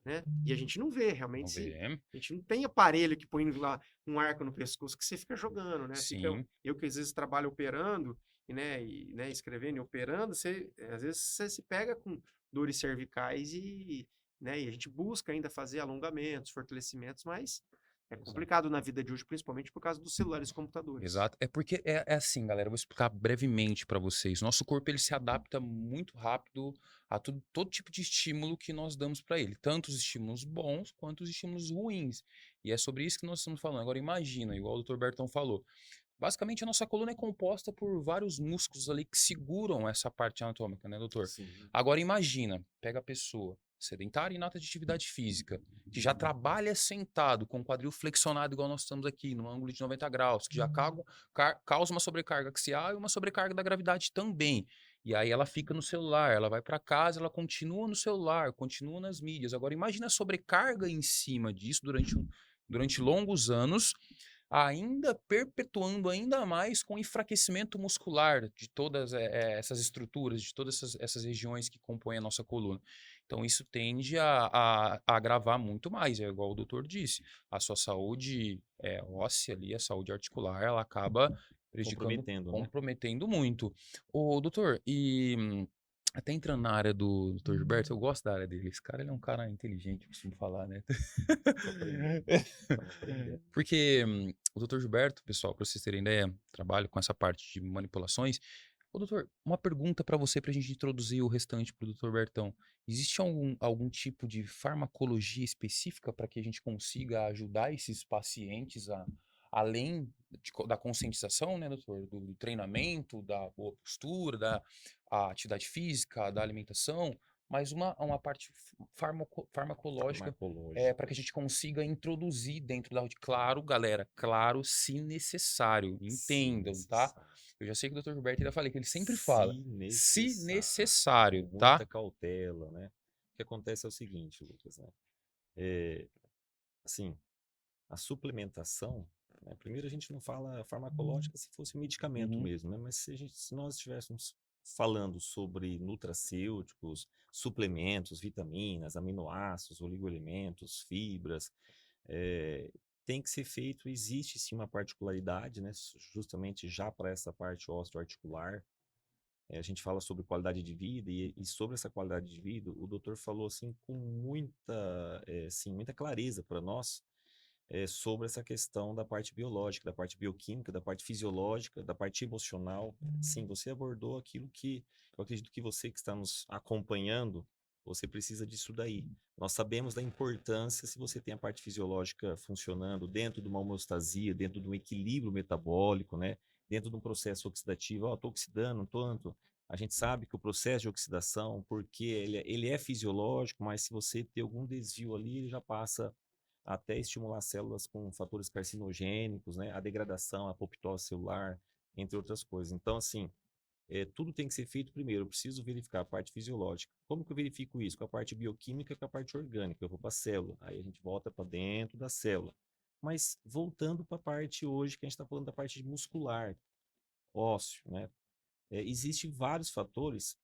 né? E a gente não vê, realmente, Vamos ver. a gente não tem aparelho que põe lá um arco no pescoço que você fica jogando, né? Sim. Eu que às vezes trabalho operando, né, escrevendo e operando, às vezes você se pega com dores cervicais né, e a gente busca ainda fazer alongamentos, fortalecimentos, mas é complicado na vida de hoje, principalmente por causa dos celulares e computadores. Exato. É porque é assim, galera, eu vou explicar brevemente para vocês. Nosso corpo ele se adapta muito rápido a todo tipo de estímulo que nós damos para ele, tanto os estímulos bons quanto os estímulos ruins. E é sobre isso que nós estamos falando. Agora imagina, igual o Dr. Bertão falou. Basicamente, a nossa coluna é composta por vários músculos ali que seguram essa parte anatômica, né, doutor? Sim. Agora imagina, pega a pessoa sedentária e inata de atividade física, que já trabalha sentado, com o quadril flexionado, igual nós estamos aqui, no ângulo de 90 graus, que já causa uma sobrecarga axial e uma sobrecarga da gravidade também. E aí ela fica no celular, ela vai para casa, ela continua no celular, continua nas mídias. Agora imagina a sobrecarga em cima disso durante longos anos, ainda perpetuando ainda mais com o enfraquecimento muscular de todas essas estruturas, de todas essas regiões que compõem a nossa coluna. Então, isso tende a agravar muito mais, é igual o doutor disse. A sua saúde óssea ali, a saúde articular, ela acaba prejudicando, Comprometendo, né? comprometendo muito. Ô, doutor, até entrando na área do doutor Gilberto, eu gosto da área dele. Esse cara, ele é um cara inteligente, eu costumo falar, né? Vamos aprender. Porque o doutor Gilberto, pessoal, para vocês terem ideia, trabalho com essa parte de manipulações. Ô, doutor, uma pergunta para você, para a gente introduzir o restante para o doutor Bertão. Existe algum tipo de farmacologia específica para que a gente consiga ajudar esses pacientes além da conscientização, né, doutor? Do treinamento, da boa postura, da atividade física, da alimentação, mas uma parte farmacológica para Farmacológica. que a gente consiga introduzir dentro da rotina. Claro, galera, claro, se necessário. Se Entendam, tá? necessário. Eu já sei que o Dr. Gilberto ainda falei que ele sempre fala, Se se necessário. Com necessário, tá? muita cautela, né? O que acontece é o seguinte, Lucas, né? É, assim, a suplementação, né? Primeiro a gente não fala farmacológica se fosse um medicamento Uhum. mesmo, né? Mas se nós estivéssemos falando sobre nutracêuticos, suplementos, vitaminas, aminoácidos, oligoelementos, fibras, eh, tem que ser feito, existe sim uma particularidade, né? Justamente já para essa parte osteoarticular. A gente fala sobre qualidade de vida e sobre essa qualidade de vida, o doutor falou assim com muita clareza para nós, sobre essa questão da parte biológica, da parte bioquímica, da parte fisiológica, da parte emocional. Sim, você abordou aquilo que eu acredito que você que está nos acompanhando, você precisa disso daí. Nós sabemos da importância se você tem a parte fisiológica funcionando dentro de uma homeostasia, dentro de um equilíbrio metabólico, né? Dentro de um processo oxidativo, estou oxidando tanto. A gente sabe que o processo de oxidação, porque ele é fisiológico, mas se você ter algum desvio ali, ele já passa até estimular células com fatores carcinogênicos, né? A degradação, a apoptose celular, entre outras coisas. Então, assim, tudo tem que ser feito primeiro. Eu preciso verificar a parte fisiológica. Como que eu verifico isso? Com a parte bioquímica e com a parte orgânica. Eu vou para a célula, aí a gente volta para dentro da célula. Mas voltando para a parte hoje, que a gente está falando da parte muscular, ósseo, né? Existem vários fatores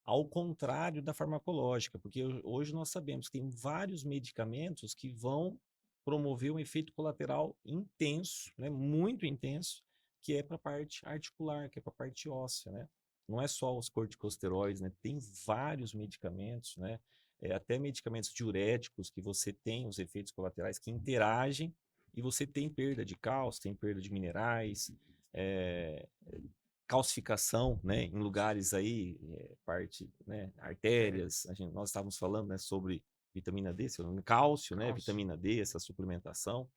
ao contrário da farmacológica, porque hoje nós sabemos que tem vários medicamentos que vão promover um efeito colateral intenso, né, muito intenso, que é para a parte articular, que é para a parte óssea, né? Não é só os corticosteroides, né? Tem vários medicamentos, né? Até medicamentos diuréticos que você tem os efeitos colaterais que interagem e você tem perda de cálcio, tem perda de minerais, é, calcificação, né, em lugares aí, parte, né, artérias, nós estávamos falando, né, sobre vitamina D, cálcio, né, Cálcio. vitamina D, essa suplementação.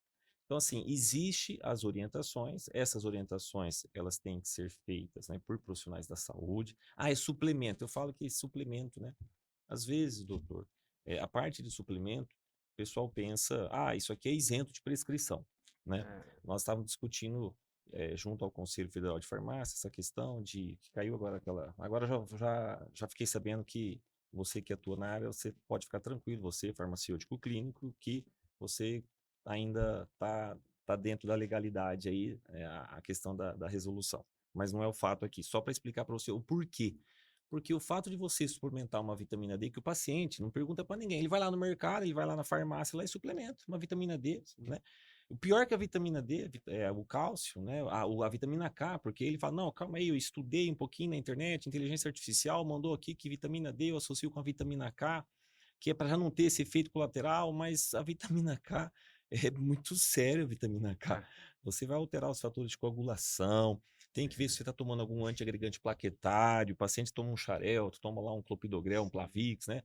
Então, assim, existe as orientações, essas orientações, elas têm que ser feitas, né, por profissionais da saúde. Ah, é suplemento, eu falo que é suplemento, né, às vezes, doutor, a parte de suplemento, o pessoal pensa, ah, isso aqui é isento de prescrição, né? É, Nós estávamos discutindo junto ao Conselho Federal de Farmácia essa questão de que caiu agora aquela. Agora já fiquei sabendo que você que atua na área, você pode ficar tranquilo, você, farmacêutico clínico, que você ainda tá dentro da legalidade aí, a questão da resolução. Mas não é o fato aqui. Só para explicar para você o porquê. Porque o fato de você suplementar uma vitamina D, que o paciente não pergunta para ninguém, ele vai lá no mercado, ele vai lá na farmácia lá e suplementa uma vitamina D, né? O pior que a vitamina D é o cálcio, né? A vitamina K, porque ele fala: não, calma aí, eu estudei um pouquinho na internet, inteligência artificial mandou aqui que vitamina D eu associo com a vitamina K, que é para já não ter esse efeito colateral, mas a vitamina K é muito sério, a vitamina K. é, Você vai alterar os fatores de coagulação, tem que ver se você está tomando algum antiagregante plaquetário, o paciente toma um xarelto, toma lá um clopidogrel, um Plavix, né?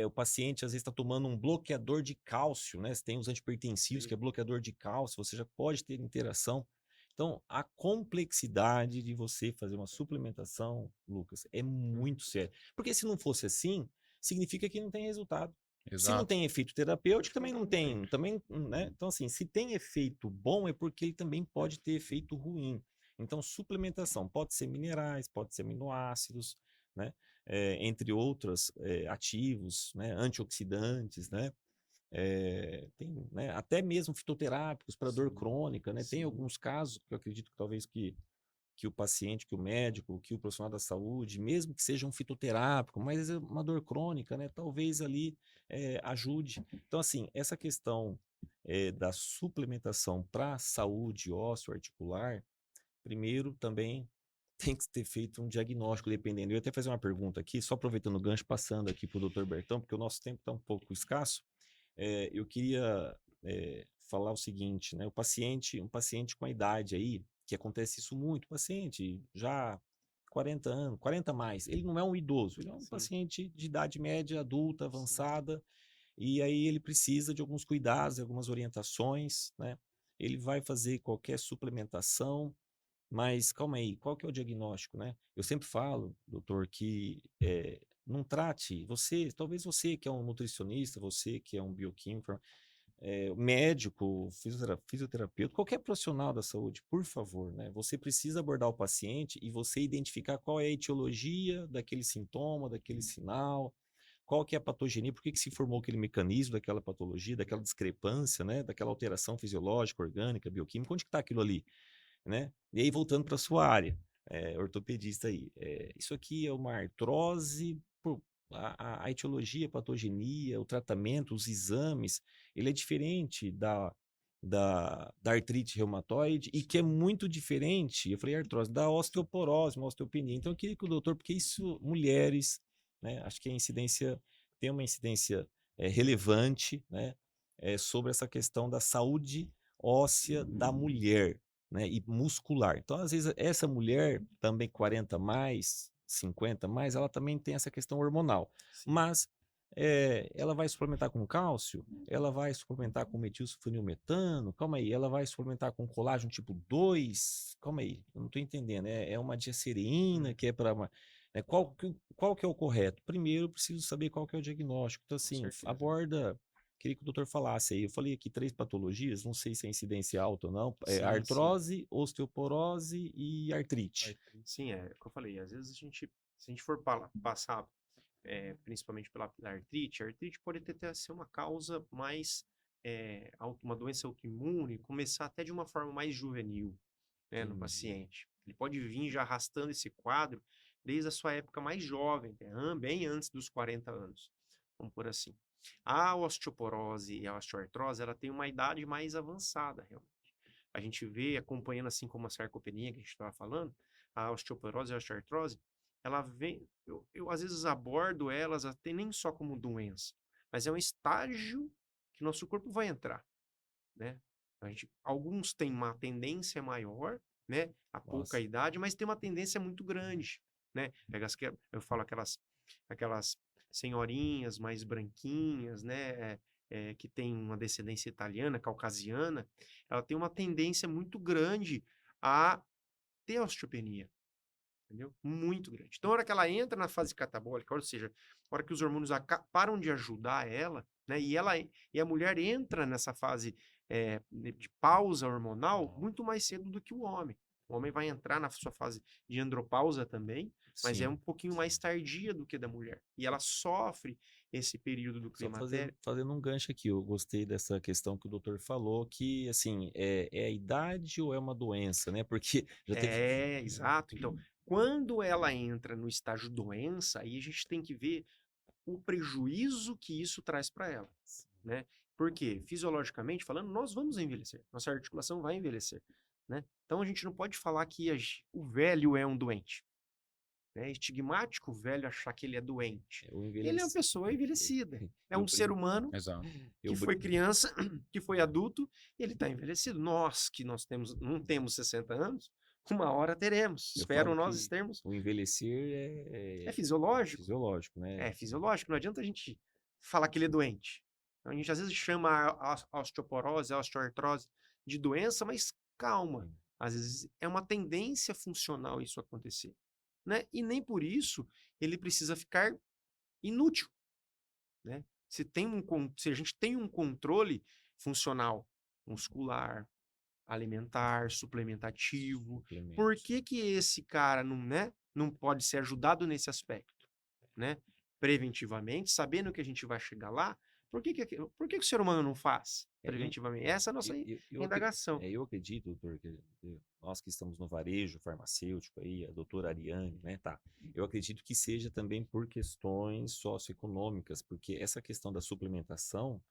O paciente às vezes está tomando um bloqueador de cálcio, né? Você tem os antipertensivos, que é bloqueador de cálcio, você já pode ter interação. Então, a complexidade de você fazer uma suplementação, Lucas, é muito séria. Porque se não fosse assim, significa que não tem resultado. Se não Exato. tem efeito terapêutico, também não tem, também, né? Então, assim, se tem efeito bom, é porque ele também pode ter efeito ruim. Então, suplementação pode ser minerais, pode ser aminoácidos, né? Entre outros ativos, né? Antioxidantes, né? Tem, né? Até mesmo fitoterápicos para dor crônica, né? Tem alguns casos que eu acredito que talvez que o paciente, que o médico, que o profissional da saúde, mesmo que seja um fitoterápico, mas é uma dor crônica, né? Talvez ali ajude. Então, assim, essa questão da suplementação para a saúde ósseo-articular, primeiro também tem que ter feito um diagnóstico, dependendo. Eu ia até fazer uma pergunta aqui, só aproveitando o gancho, passando aqui para o doutor Bertão, porque o nosso tempo está um pouco escasso. Eu queria falar o seguinte, né? Um paciente com a idade aí, que acontece isso muito, paciente já 40 anos, 40 a mais. Ele não é um idoso, ele é um Sim. paciente de idade média, adulta, avançada, e aí ele precisa de alguns cuidados, algumas orientações, né? Ele vai fazer qualquer suplementação, mas calma aí, qual que é o diagnóstico, né? Eu sempre falo, doutor, que não trate você, talvez você que é um nutricionista, você que é um bioquímico, médico, fisioterapeuta, qualquer profissional da saúde, por favor, né? Você precisa abordar o paciente e você identificar qual é a etiologia daquele sintoma, daquele sinal, qual que é a patogenia, por que que se formou aquele mecanismo daquela patologia, daquela discrepância, né? Daquela alteração fisiológica, orgânica, bioquímica, onde que está aquilo ali? Né? E aí, voltando para a sua área, ortopedista aí, isso aqui é uma artrose, a etiologia, a patogenia, o tratamento, os exames, ele é diferente da artrite reumatoide e que é muito diferente, eu falei artrose, da osteoporose, uma osteopenia. Então, eu queria que o doutor, porque isso, mulheres, né, acho que tem uma incidência relevante, né, sobre essa questão da saúde óssea da mulher, né, e muscular. Então, às vezes, essa mulher, também 40 mais, 50 mais, ela também tem essa questão hormonal. Sim. Mas ela vai suplementar com cálcio, ela vai suplementar com metilsulfonilmetano, calma aí, ela vai suplementar com colágeno tipo 2, calma aí, eu não estou entendendo, é uma diacereína que é para uma... qual que é o correto? Primeiro, eu preciso saber qual que é o diagnóstico. Então, Com assim, certeza. aborda... Queria que o doutor falasse aí. Eu falei aqui 3 patologias, não sei se é incidência alta ou não. Sim, sim. Artrose, osteoporose e artrite. Sim, é o que eu falei. Às vezes se a gente for passar principalmente pela artrite, a artrite pode até ser uma causa mais, uma doença autoimune, começar até de uma forma mais juvenil, né, no Entendi. paciente. Ele pode vir já arrastando esse quadro desde a sua época mais jovem, bem antes dos 40 anos, vamos por assim. A osteoporose e a osteoartrose, ela tem uma idade mais avançada, realmente. A gente vê, acompanhando assim como a sarcopenia que a gente estava falando, a osteoporose e a osteoartrose, ela vem, eu às vezes abordo elas até nem só como doença, mas é um estágio que nosso corpo vai entrar, né? Alguns têm uma tendência maior, né? A pouca Nossa. idade, mas tem uma tendência muito grande, né? Eu falo aquelas senhorinhas mais branquinhas, né? Que tem uma descendência italiana, caucasiana, ela tem uma tendência muito grande a ter osteopenia, entendeu? Muito grande. Então, a hora que ela entra na fase catabólica, ou seja, a hora que os hormônios param de ajudar ela, né? E a mulher entra nessa fase de pausa hormonal muito mais cedo do que o homem. O homem vai entrar na sua fase de andropausa também, mas é Sim. um pouquinho mais tardia do que da mulher. E ela sofre esse período do Só climatério. fazendo um gancho aqui, eu gostei dessa questão que o doutor falou, que, assim, é a idade ou é uma doença, né? Porque já teve... Exato. Então, quando ela entra no estágio doença, aí a gente tem que ver o prejuízo que isso traz para ela, né? Porque, fisiologicamente falando, nós vamos envelhecer. Nossa articulação vai envelhecer, né? Então, a gente não pode falar que o velho é um doente. É estigmático o velho achar que ele é doente. Eu Ele é uma envelheci. pessoa envelhecida. É Eu um ser brinco, humano Exato. eu que foi brinco. criança, que foi adulto, e ele está envelhecido. Nós, que não temos 60 anos, uma hora teremos. Eu Espero falo nós que termos. o envelhecer É fisiológico. fisiológico, né? É fisiológico. Não adianta a gente falar que ele é doente. A gente às vezes chama a osteoporose, a osteoartrose de doença, mas calma. Às vezes é uma tendência funcional isso acontecer, né? E nem por isso ele precisa ficar inútil, né? Se a gente tem um controle funcional, muscular, alimentar, suplementativo, por Suplementos. que esse cara não pode ser ajudado nesse aspecto, né? Preventivamente, sabendo que a gente vai chegar lá, por que o ser humano não faz preventivamente? Essa é a nossa indagação. Eu acredito, doutor, que nós que estamos no varejo farmacêutico aí, a doutora Ariane, né, tá? Eu acredito que seja também por questões socioeconômicas, porque essa questão da suplementação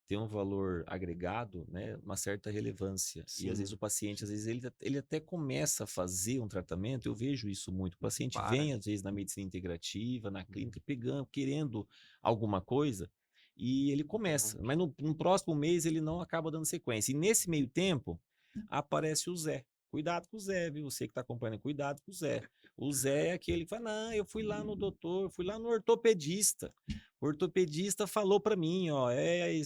tem um valor agregado, né, uma certa relevância. E às vezes Sim. o paciente, às vezes ele até começa a fazer um tratamento, eu vejo isso muito. O paciente Para. vem, às vezes, na medicina integrativa, na clínica, pegando, querendo alguma coisa, e ele começa, mas no próximo mês ele não acaba dando sequência. E nesse meio tempo, aparece o Zé. Cuidado com o Zé, viu? Você que está acompanhando, cuidado com o Zé. O Zé é aquele que fala, não, eu fui lá no doutor, fui lá no ortopedista. O ortopedista falou para mim, ó,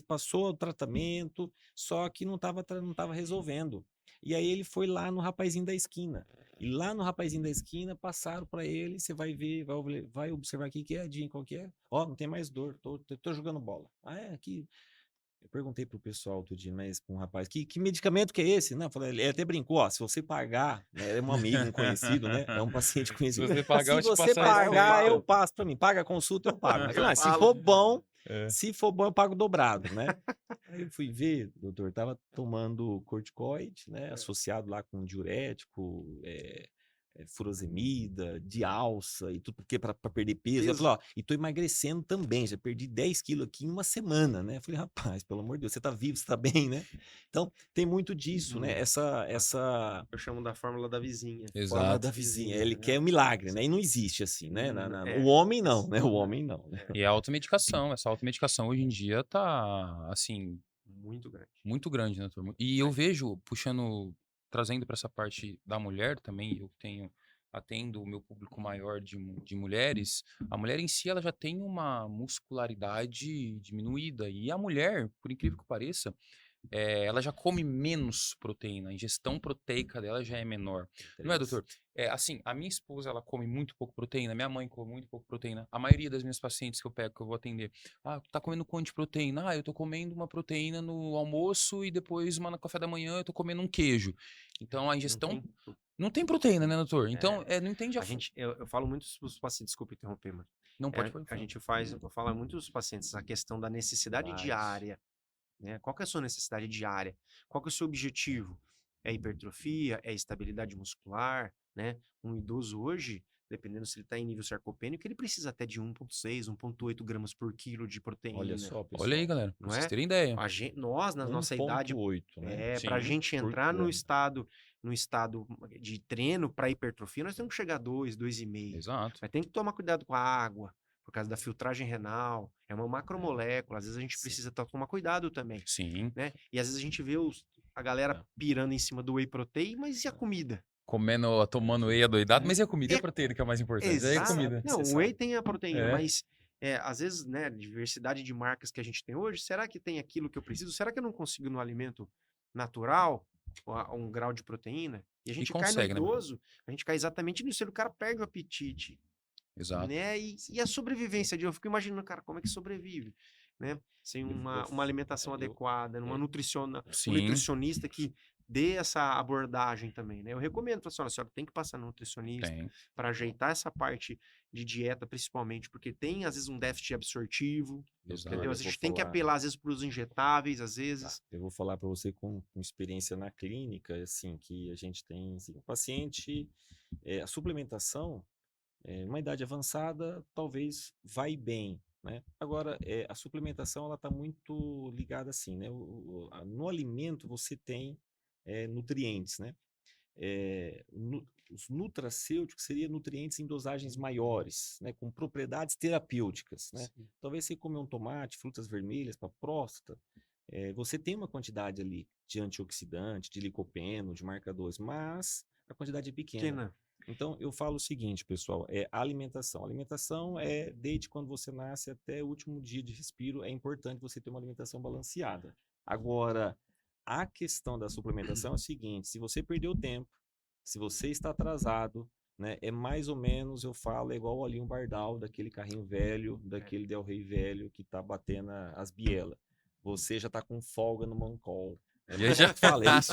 passou o tratamento, só que não tava resolvendo. E aí ele foi lá no rapazinho da esquina. E lá no rapazinho da esquina passaram para ele, você vai ver, vai observar aqui que é, Dinho, qual que é? Ó, não tem mais dor, tô jogando bola. Ah, é, aqui. Eu perguntei pro pessoal outro dia, mas com um rapaz, que medicamento que é esse? Não, eu falei, ele até brincou, ó, se você pagar, né, é um amigo, um conhecido, né, é um paciente Se conhecido. você pagar, Se eu te você passo a pagar, eu receita. passo para mim, paga a consulta, eu pago. Eu falei, Eu ah, se falo. for bom, É. se for bom, eu pago dobrado, né? Aí eu fui ver, doutor, tava tomando corticoide, né, associado lá com diurético, furosemida, de alça e tudo porque para perder peso. Ela Peso. falou, ó, e tô emagrecendo também, já perdi 10 quilos aqui em uma semana, né? Eu falei, rapaz, pelo amor de Deus, você tá vivo, você tá bem, né? Então, tem muito disso, né? Muito. Essa Eu chamo da fórmula da vizinha. forma Exato. da vizinha, Vizinha, ele né? quer um milagre, né? E não existe assim, né? O É, homem não, né? O homem não, né? E a automedicação, essa automedicação hoje em dia tá, assim, muito grande. muito grande, né, turma? E eu vejo, puxando, trazendo para essa parte da mulher também, atendo o meu público maior de mulheres, a mulher em si, ela já tem uma muscularidade diminuída, e a mulher, por incrível que pareça, ela já come menos proteína, a ingestão proteica dela já é menor. Não é, doutor? Assim, a minha esposa, ela come muito pouco proteína, minha mãe come muito pouco proteína. A maioria das minhas pacientes que eu pego, que eu vou atender, tá comendo quanto de proteína? Eu tô comendo uma proteína no almoço e depois uma no café da manhã eu tô comendo um queijo. Então, a Não ingestão tem. não tem proteína, né, doutor? Então, É, não entende a gente, eu falo muito para os pacientes, desculpa interromper, mano. Não pode A falar. gente faz, eu falo muito para os pacientes a questão da necessidade diária, né? Qual que é a sua necessidade diária? Qual que é o seu objetivo? É hipertrofia? É estabilidade muscular, né? Um idoso hoje, dependendo se ele está em nível sarcopênico, ele precisa até de 1,6, 1,8 gramas por quilo de Olha proteína, só, Olha aí, pessoal, galera, pra não vocês é? terem ideia. Nós, na nossa idade, 1,8, né? para a Sim, gente Por entrar grama. no estado de treino para hipertrofia, nós temos que chegar a 2, 2,5. exato. Mas tem que tomar cuidado com a água, por causa da filtragem renal. É uma macromolécula, às vezes a gente Sim. precisa tomar cuidado também, Sim. né? E às vezes a gente vê a galera É. pirando em cima do whey protein, mas e a comida? Tomando whey adoidado, mas e a comida e a É, proteína que é o mais importante? Aí a exato. comida. Não, Você o whey sabe. tem a proteína, É. mas às vezes, né, diversidade de marcas que a gente tem hoje, será que tem aquilo que eu preciso? Será que eu não consigo no alimento natural um grau de proteína? E a E gente cai no consegue, né? idoso, a gente cai exatamente nisso, o cara perde o apetite, Exato. né? E a sobrevivência eu fico imaginando, cara, como é que sobrevive, né? Sem uma alimentação adequada, um Sim. nutricionista que dê essa abordagem também, né? Eu recomendo, falo assim, olha, a senhora tem que passar no nutricionista Tem. para ajeitar essa parte de dieta, principalmente, porque tem, às vezes, um déficit absortivo, Exato. entendeu? Eu Às vezes a vou gente tem que falar. apelar, às vezes, para os injetáveis, às Tá. vezes. Eu vou falar para você com experiência na clínica, assim, que a gente tem, assim, o paciente, a suplementação, uma idade avançada, talvez vai bem, né? Agora, a suplementação, ela está muito ligada, assim, né? No alimento você tem nutrientes, né? Os nutracêuticos seriam nutrientes em dosagens maiores, né? Com propriedades terapêuticas, né? Sim. Talvez você comer um tomate, frutas vermelhas para próstata, você tem uma quantidade ali de antioxidante, de licopeno, de marcadores, mas a quantidade é pequena. Pequena. Então, eu falo o seguinte, pessoal, alimentação. Alimentação desde quando você nasce até o último dia de respiro, é importante você ter uma alimentação balanceada. Agora, a questão da suplementação é o seguinte, se você perdeu tempo, se você está atrasado, né, é mais ou menos, eu falo, é igual o Olinho Bardal, daquele carrinho velho, daquele Del Rey velho que tá batendo as bielas. Você já tá com folga no Mancol. E aí já Fala isso.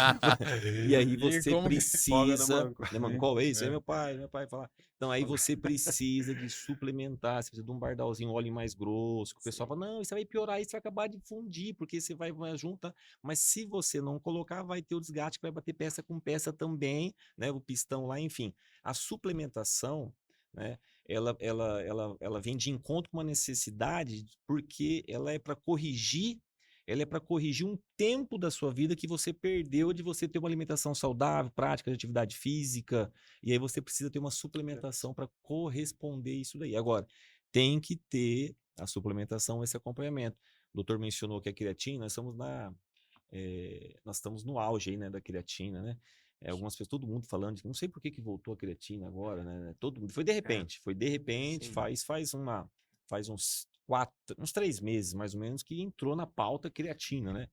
E aí você como que- Folga no precisa, Mancol. né, Mancol, é isso? Aí É. meu pai fala. Então aí você precisa de suplementar, você precisa de um bardalzinho, um óleo mais grosso, que o pessoal fala, não, isso vai piorar, isso vai acabar de fundir, porque você vai juntar, mas se você não colocar, vai ter o desgaste, vai bater peça com peça também, né, o pistão lá, enfim. A suplementação, né, ela vem de encontro com uma necessidade, porque ela é para corrigir um tempo da sua vida que você perdeu de você ter uma alimentação saudável, prática de atividade física, e aí você precisa ter uma suplementação para corresponder isso daí. Agora, tem que ter a suplementação, esse acompanhamento. O doutor mencionou que a creatina, nós estamos no auge aí, né, da creatina, né? algumas pessoas, todo mundo falando, não sei por que voltou a creatina agora, né? Todo mundo, foi de repente, Sim. faz uns 3 meses, mais ou menos, que entrou na pauta creatina, né?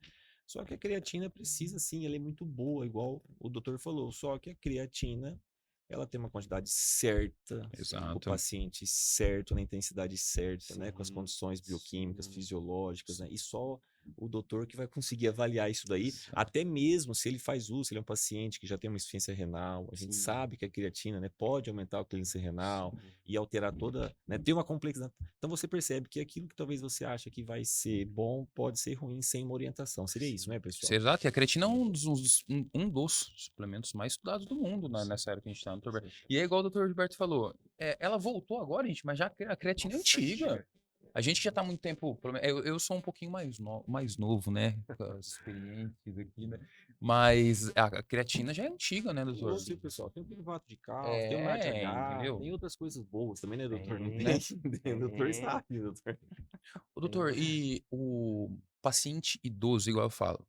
Só que a creatina precisa, sim, ela é muito boa, igual o doutor falou, só que a creatina, ela tem uma quantidade certa, o Exato. paciente certo, na intensidade certa, né? Com as Sim, condições bioquímicas, sim. fisiológicas, né? E só o doutor que vai conseguir avaliar isso daí, até mesmo se ele faz uso, se ele é um paciente que já tem uma insuficiência renal, a gente Sim. sabe que a creatina, né, pode aumentar a clearance renal Sim. e alterar toda, né, tem uma complexidade. Então você percebe que aquilo que talvez você acha que vai ser bom, pode ser ruim sem uma orientação. Seria isso, né, pessoal? Exato, e a creatina é um dos suplementos mais estudados do mundo nessa era que a gente tá, doutor Gilberto. E é igual o doutor Gilberto falou, ela voltou agora, gente, mas já a creatina é antiga. A gente que já tá há muito tempo, eu sou um pouquinho mais novo, né, com as experiências aqui, né, mas a creatina já é antiga, né, doutor? Você, pessoal, tem o piruvato de cálcio, tem o NADH, entendeu? tem outras coisas boas também, né, doutor? Não Tem, tem, doutor sabe, doutor. Ô, doutor, e o paciente idoso, igual eu falo,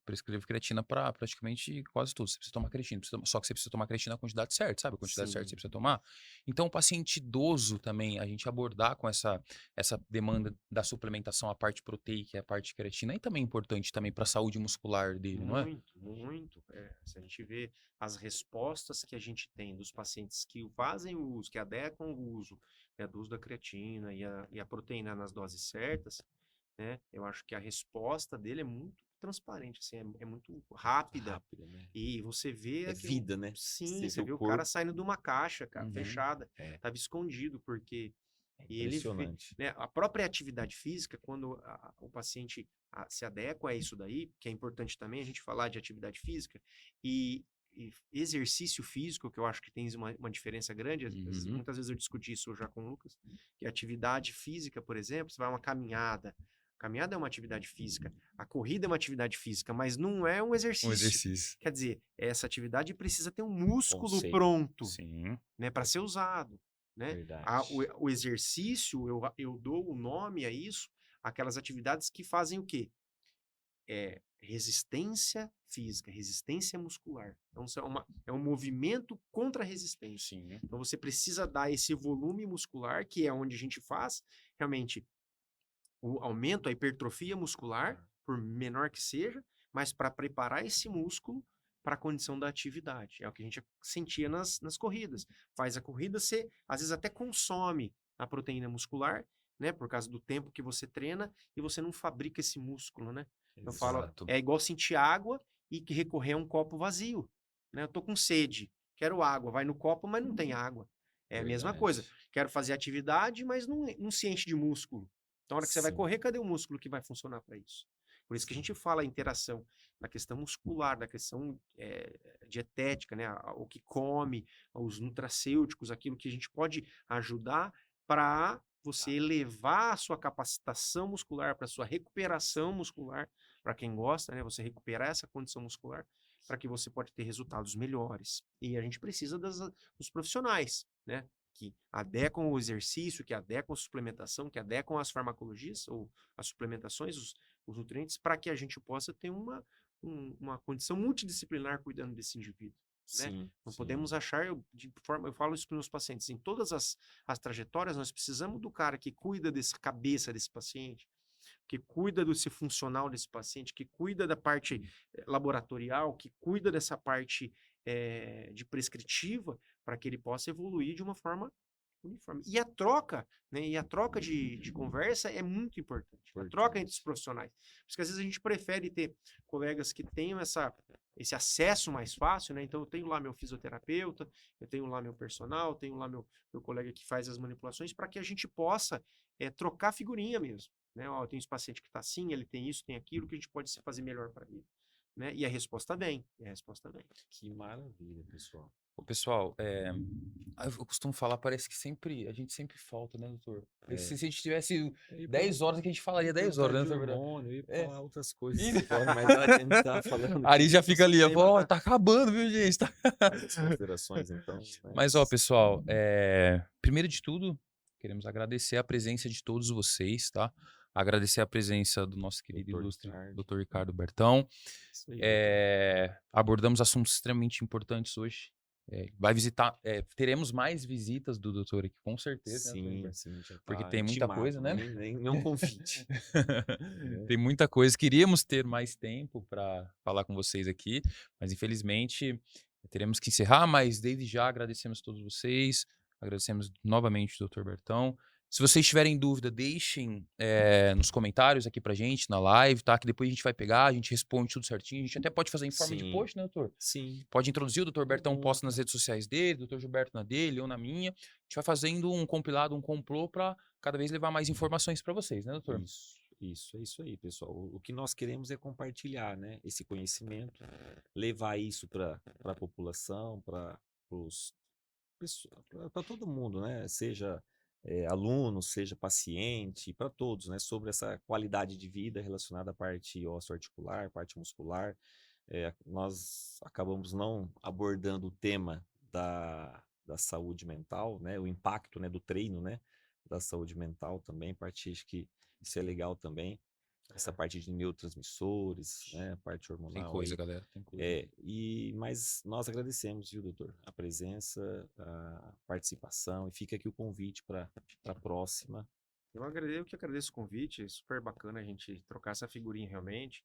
prescrevo creatina para praticamente quase tudo. Você precisa tomar creatina, só que você precisa tomar creatina na quantidade certa, sabe? A quantidade certa que você precisa tomar. Então, o paciente idoso também, a gente abordar com essa demanda da suplementação, a parte proteica e a parte creatina, é também importante também para a saúde muscular dele, não é? Muito, muito. Se a gente vê as respostas que a gente tem dos pacientes que fazem o uso, que adequam o uso, né, do uso da creatina e a proteína nas doses certas, né, eu acho que a resposta dele é muito transparente, assim, é muito rápida. Rápido, né? E você vê É aquilo. vida, né? Sim, você vê vê o cara saindo de uma caixa, cara, Uhum. fechada. É. Tava escondido, porque e ele vê, Impressionante. né, a própria atividade física, quando o paciente se adequa a isso daí, que é importante também a gente falar de atividade física e exercício físico, que eu acho que tem uma diferença grande, muitas vezes eu discuti isso já com o Lucas, que atividade física, por exemplo, você vai uma caminhada. Caminhada é uma atividade física, a corrida é uma atividade física, mas não é um exercício. Um exercício. Quer dizer, essa atividade precisa ter um músculo Conceito. pronto, Sim. né, para ser usado, né? Verdade. O exercício, eu dou o nome a isso, aquelas atividades que fazem o quê? Resistência física, resistência muscular. Então, é um movimento contra a resistência. Sim. Então, você precisa dar esse volume muscular, que é onde a gente faz realmente o aumento, a hipertrofia muscular, por menor que seja, mas para preparar esse músculo para a condição da atividade. É o que a gente sentia nas corridas. Faz a corrida, você às vezes até consome a proteína muscular, né, por causa do tempo que você treina, e você não fabrica esse músculo, né? Eu falo, Exato. é igual sentir água e que recorrer a um copo vazio, né? Eu tô com sede, quero água, vai no copo, mas não tem água. É a mesma coisa. Quero fazer atividade, mas não se enche de músculo. Então, na hora que você vai Sim. correr, cadê o músculo que vai funcionar para isso? Por isso que a gente fala a interação da questão muscular, da questão dietética, né? O que come, os nutracêuticos, aquilo que a gente pode ajudar para você elevar a sua capacitação muscular, para a sua recuperação muscular, para quem gosta, né? Você recuperar essa condição muscular, para que você pode ter resultados melhores. E a gente precisa dos profissionais, né? Que adequam o exercício, que adequam a suplementação, que adequam as farmacologias ou as suplementações, os nutrientes, para que a gente possa ter uma condição multidisciplinar cuidando desse indivíduo. Né? Sim, Não sim. podemos achar, eu falo isso para os meus pacientes, em todas as trajetórias nós precisamos do cara que cuida dessa cabeça desse paciente, que cuida desse funcional desse paciente, que cuida da parte laboratorial, que cuida dessa parte de prescritiva, para que ele possa evoluir de uma forma uniforme. E a troca, né? E a troca de conversa é muito importante. A troca entre os profissionais. Porque às vezes a gente prefere ter colegas que tenham esse acesso mais fácil, né? Então eu tenho lá meu fisioterapeuta, eu tenho lá meu personal, eu tenho lá meu colega que faz as manipulações, para que a gente possa trocar figurinha mesmo. Né? Ó, eu tenho esse paciente que está assim, ele tem isso, tem aquilo, que a gente pode fazer melhor para ele. Né? E a resposta vem. Que maravilha, pessoal. Ô, pessoal, eu costumo falar, parece que a gente sempre falta, né, doutor? Se a gente tivesse 10 horas, que a gente falaria 10 horas, né, doutor? Eu ia falar outras coisas, mas a gente tá falando. Ari já fica ali, ó, tá acabando, viu, gente? As considerações, então. Mas, ó, pessoal, primeiro de tudo, queremos agradecer a presença de todos vocês, tá? Agradecer a presença do nosso querido Doutor ilustre Ricardo. Dr. Ricardo Bertão. Isso aí, doutor. Abordamos assuntos extremamente importantes hoje. Vai visitar, teremos mais visitas do doutor aqui, com certeza, né, Dr. Sim, Ricardo? sim, já Porque tá tem muita coisa, intimado, né? nem um convite. né? Tem muita coisa. Queríamos ter mais tempo para falar com vocês aqui, mas infelizmente teremos que encerrar. Mas desde já agradecemos a todos vocês, agradecemos novamente o Dr. Bertão. Se vocês tiverem dúvida, deixem nos comentários aqui pra gente, na live, tá? Que depois a gente vai pegar, a gente responde tudo certinho. A gente até pode fazer em forma de Sim. post, né, doutor? Sim, Pode introduzir, o Dr. Bertão posta nas redes sociais dele, o Dr. Gilberto na dele, eu na minha. A gente vai fazendo um compilado, um complô para cada vez levar mais informações para vocês, né, doutor? é isso aí, pessoal. O que nós queremos é compartilhar, né, esse conhecimento, levar isso para a população, para todo mundo, né? Seja aluno, seja paciente, para todos, né? Sobre essa qualidade de vida relacionada à parte osteoarticular, parte muscular. Nós acabamos não abordando o tema da saúde mental, né? O impacto, né, do treino, né, da saúde mental também. Parte, acho que isso é legal também. Essa parte de neurotransmissores, né? A parte Tem hormonal coisa, aí. galera. Tem coisa. Mas nós agradecemos, viu, doutor? A presença, a participação, e fica aqui o convite para a próxima. Eu que agradeço o convite, é super bacana a gente trocar essa figurinha realmente.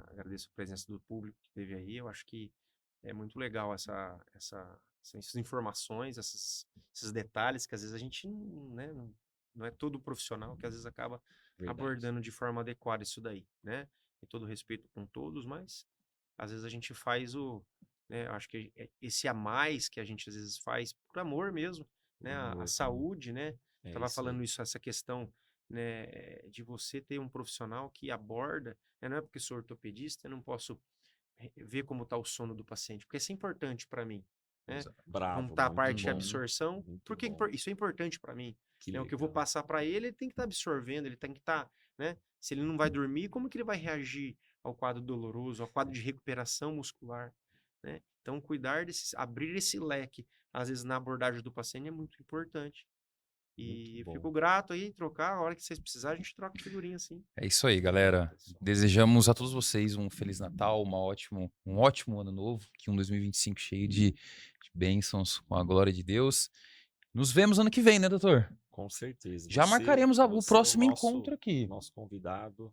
Agradeço a presença do público que teve aí. Eu acho que é muito legal essas informações, esses detalhes que às vezes a gente né, não é todo profissional que às vezes acaba Verdade. abordando de forma adequada isso daí, né? Em todo respeito com todos, mas às vezes a gente faz né, eu acho que esse a mais que a gente às vezes faz por amor mesmo, né? A Amor, saúde, né? é Tava isso aí. falando isso, essa questão, né, de você ter um profissional que aborda, né, não é porque sou ortopedista, eu não posso ver como está o sono do paciente, porque isso é importante para mim, né? Bravo, Como está a muito parte de bom, absorção, muito porque bom. isso é importante para mim, Que né? O que eu vou legal. passar para ele, ele tem que estar absorvendo, ele tem que estar, né? Se ele não vai dormir, como que ele vai reagir ao quadro doloroso, ao quadro de recuperação muscular, né? Então, abrir esse leque, às vezes na abordagem do paciente é muito importante. E Muito eu bom. fico grato aí, trocar, a hora que vocês precisarem, a gente troca figurinha assim. É isso aí, galera. Desejamos a todos vocês um Feliz Natal, um ótimo ano novo, que um 2025 cheio de bênçãos com a glória de Deus. Nos vemos ano que vem, né, doutor? Com certeza. Já marcaremos o você é próximo encontro aqui. Nosso convidado.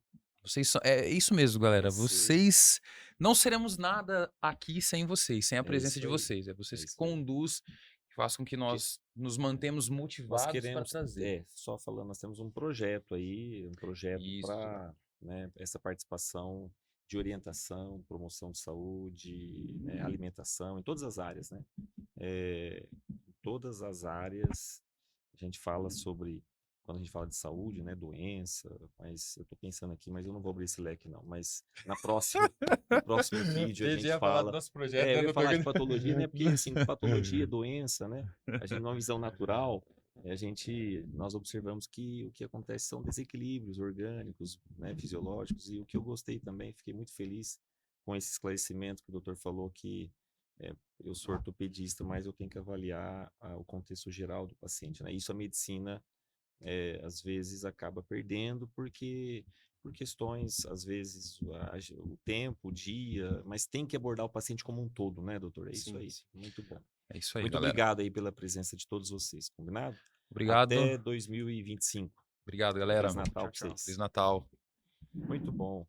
É isso mesmo, galera. Você- Vocês não seremos nada aqui sem vocês, sem a É presença isso de aí. vocês. É vocês É que isso aí. conduz, que fazem com que nós nos mantemos Nós motivados para queremos, trazer. só falando, nós temos um projeto aí, Isso. para, né, essa participação de orientação, promoção de saúde, né, alimentação, em todas as áreas, né? Em todas as áreas, a gente fala sobre, quando a gente fala de saúde, né, doença, mas eu estou pensando aqui, mas eu não vou abrir esse leque não, mas no próximo vídeo a gente fala... nosso projeto, eu ia falar de patologia, né? Porque, assim, patologia, doença, né? A gente, numa visão natural, nós observamos que o que acontece são desequilíbrios orgânicos, né, fisiológicos, e o que eu gostei também, fiquei muito feliz com esse esclarecimento que o doutor falou, que eu sou ortopedista, mas eu tenho que avaliar o contexto geral do paciente, né? Isso a medicina, às vezes, acaba perdendo, porque por questões, às vezes, o tempo, o dia, mas tem que abordar o paciente como um todo, né, doutor? É isso Sim, aí. sim. Muito bom. É isso aí, Muito galera. obrigado aí pela presença de todos vocês, combinado? Obrigado. Até 2025. Obrigado, galera. Feliz Natal Tchau, pra tchau. vocês. Feliz Natal. Muito bom.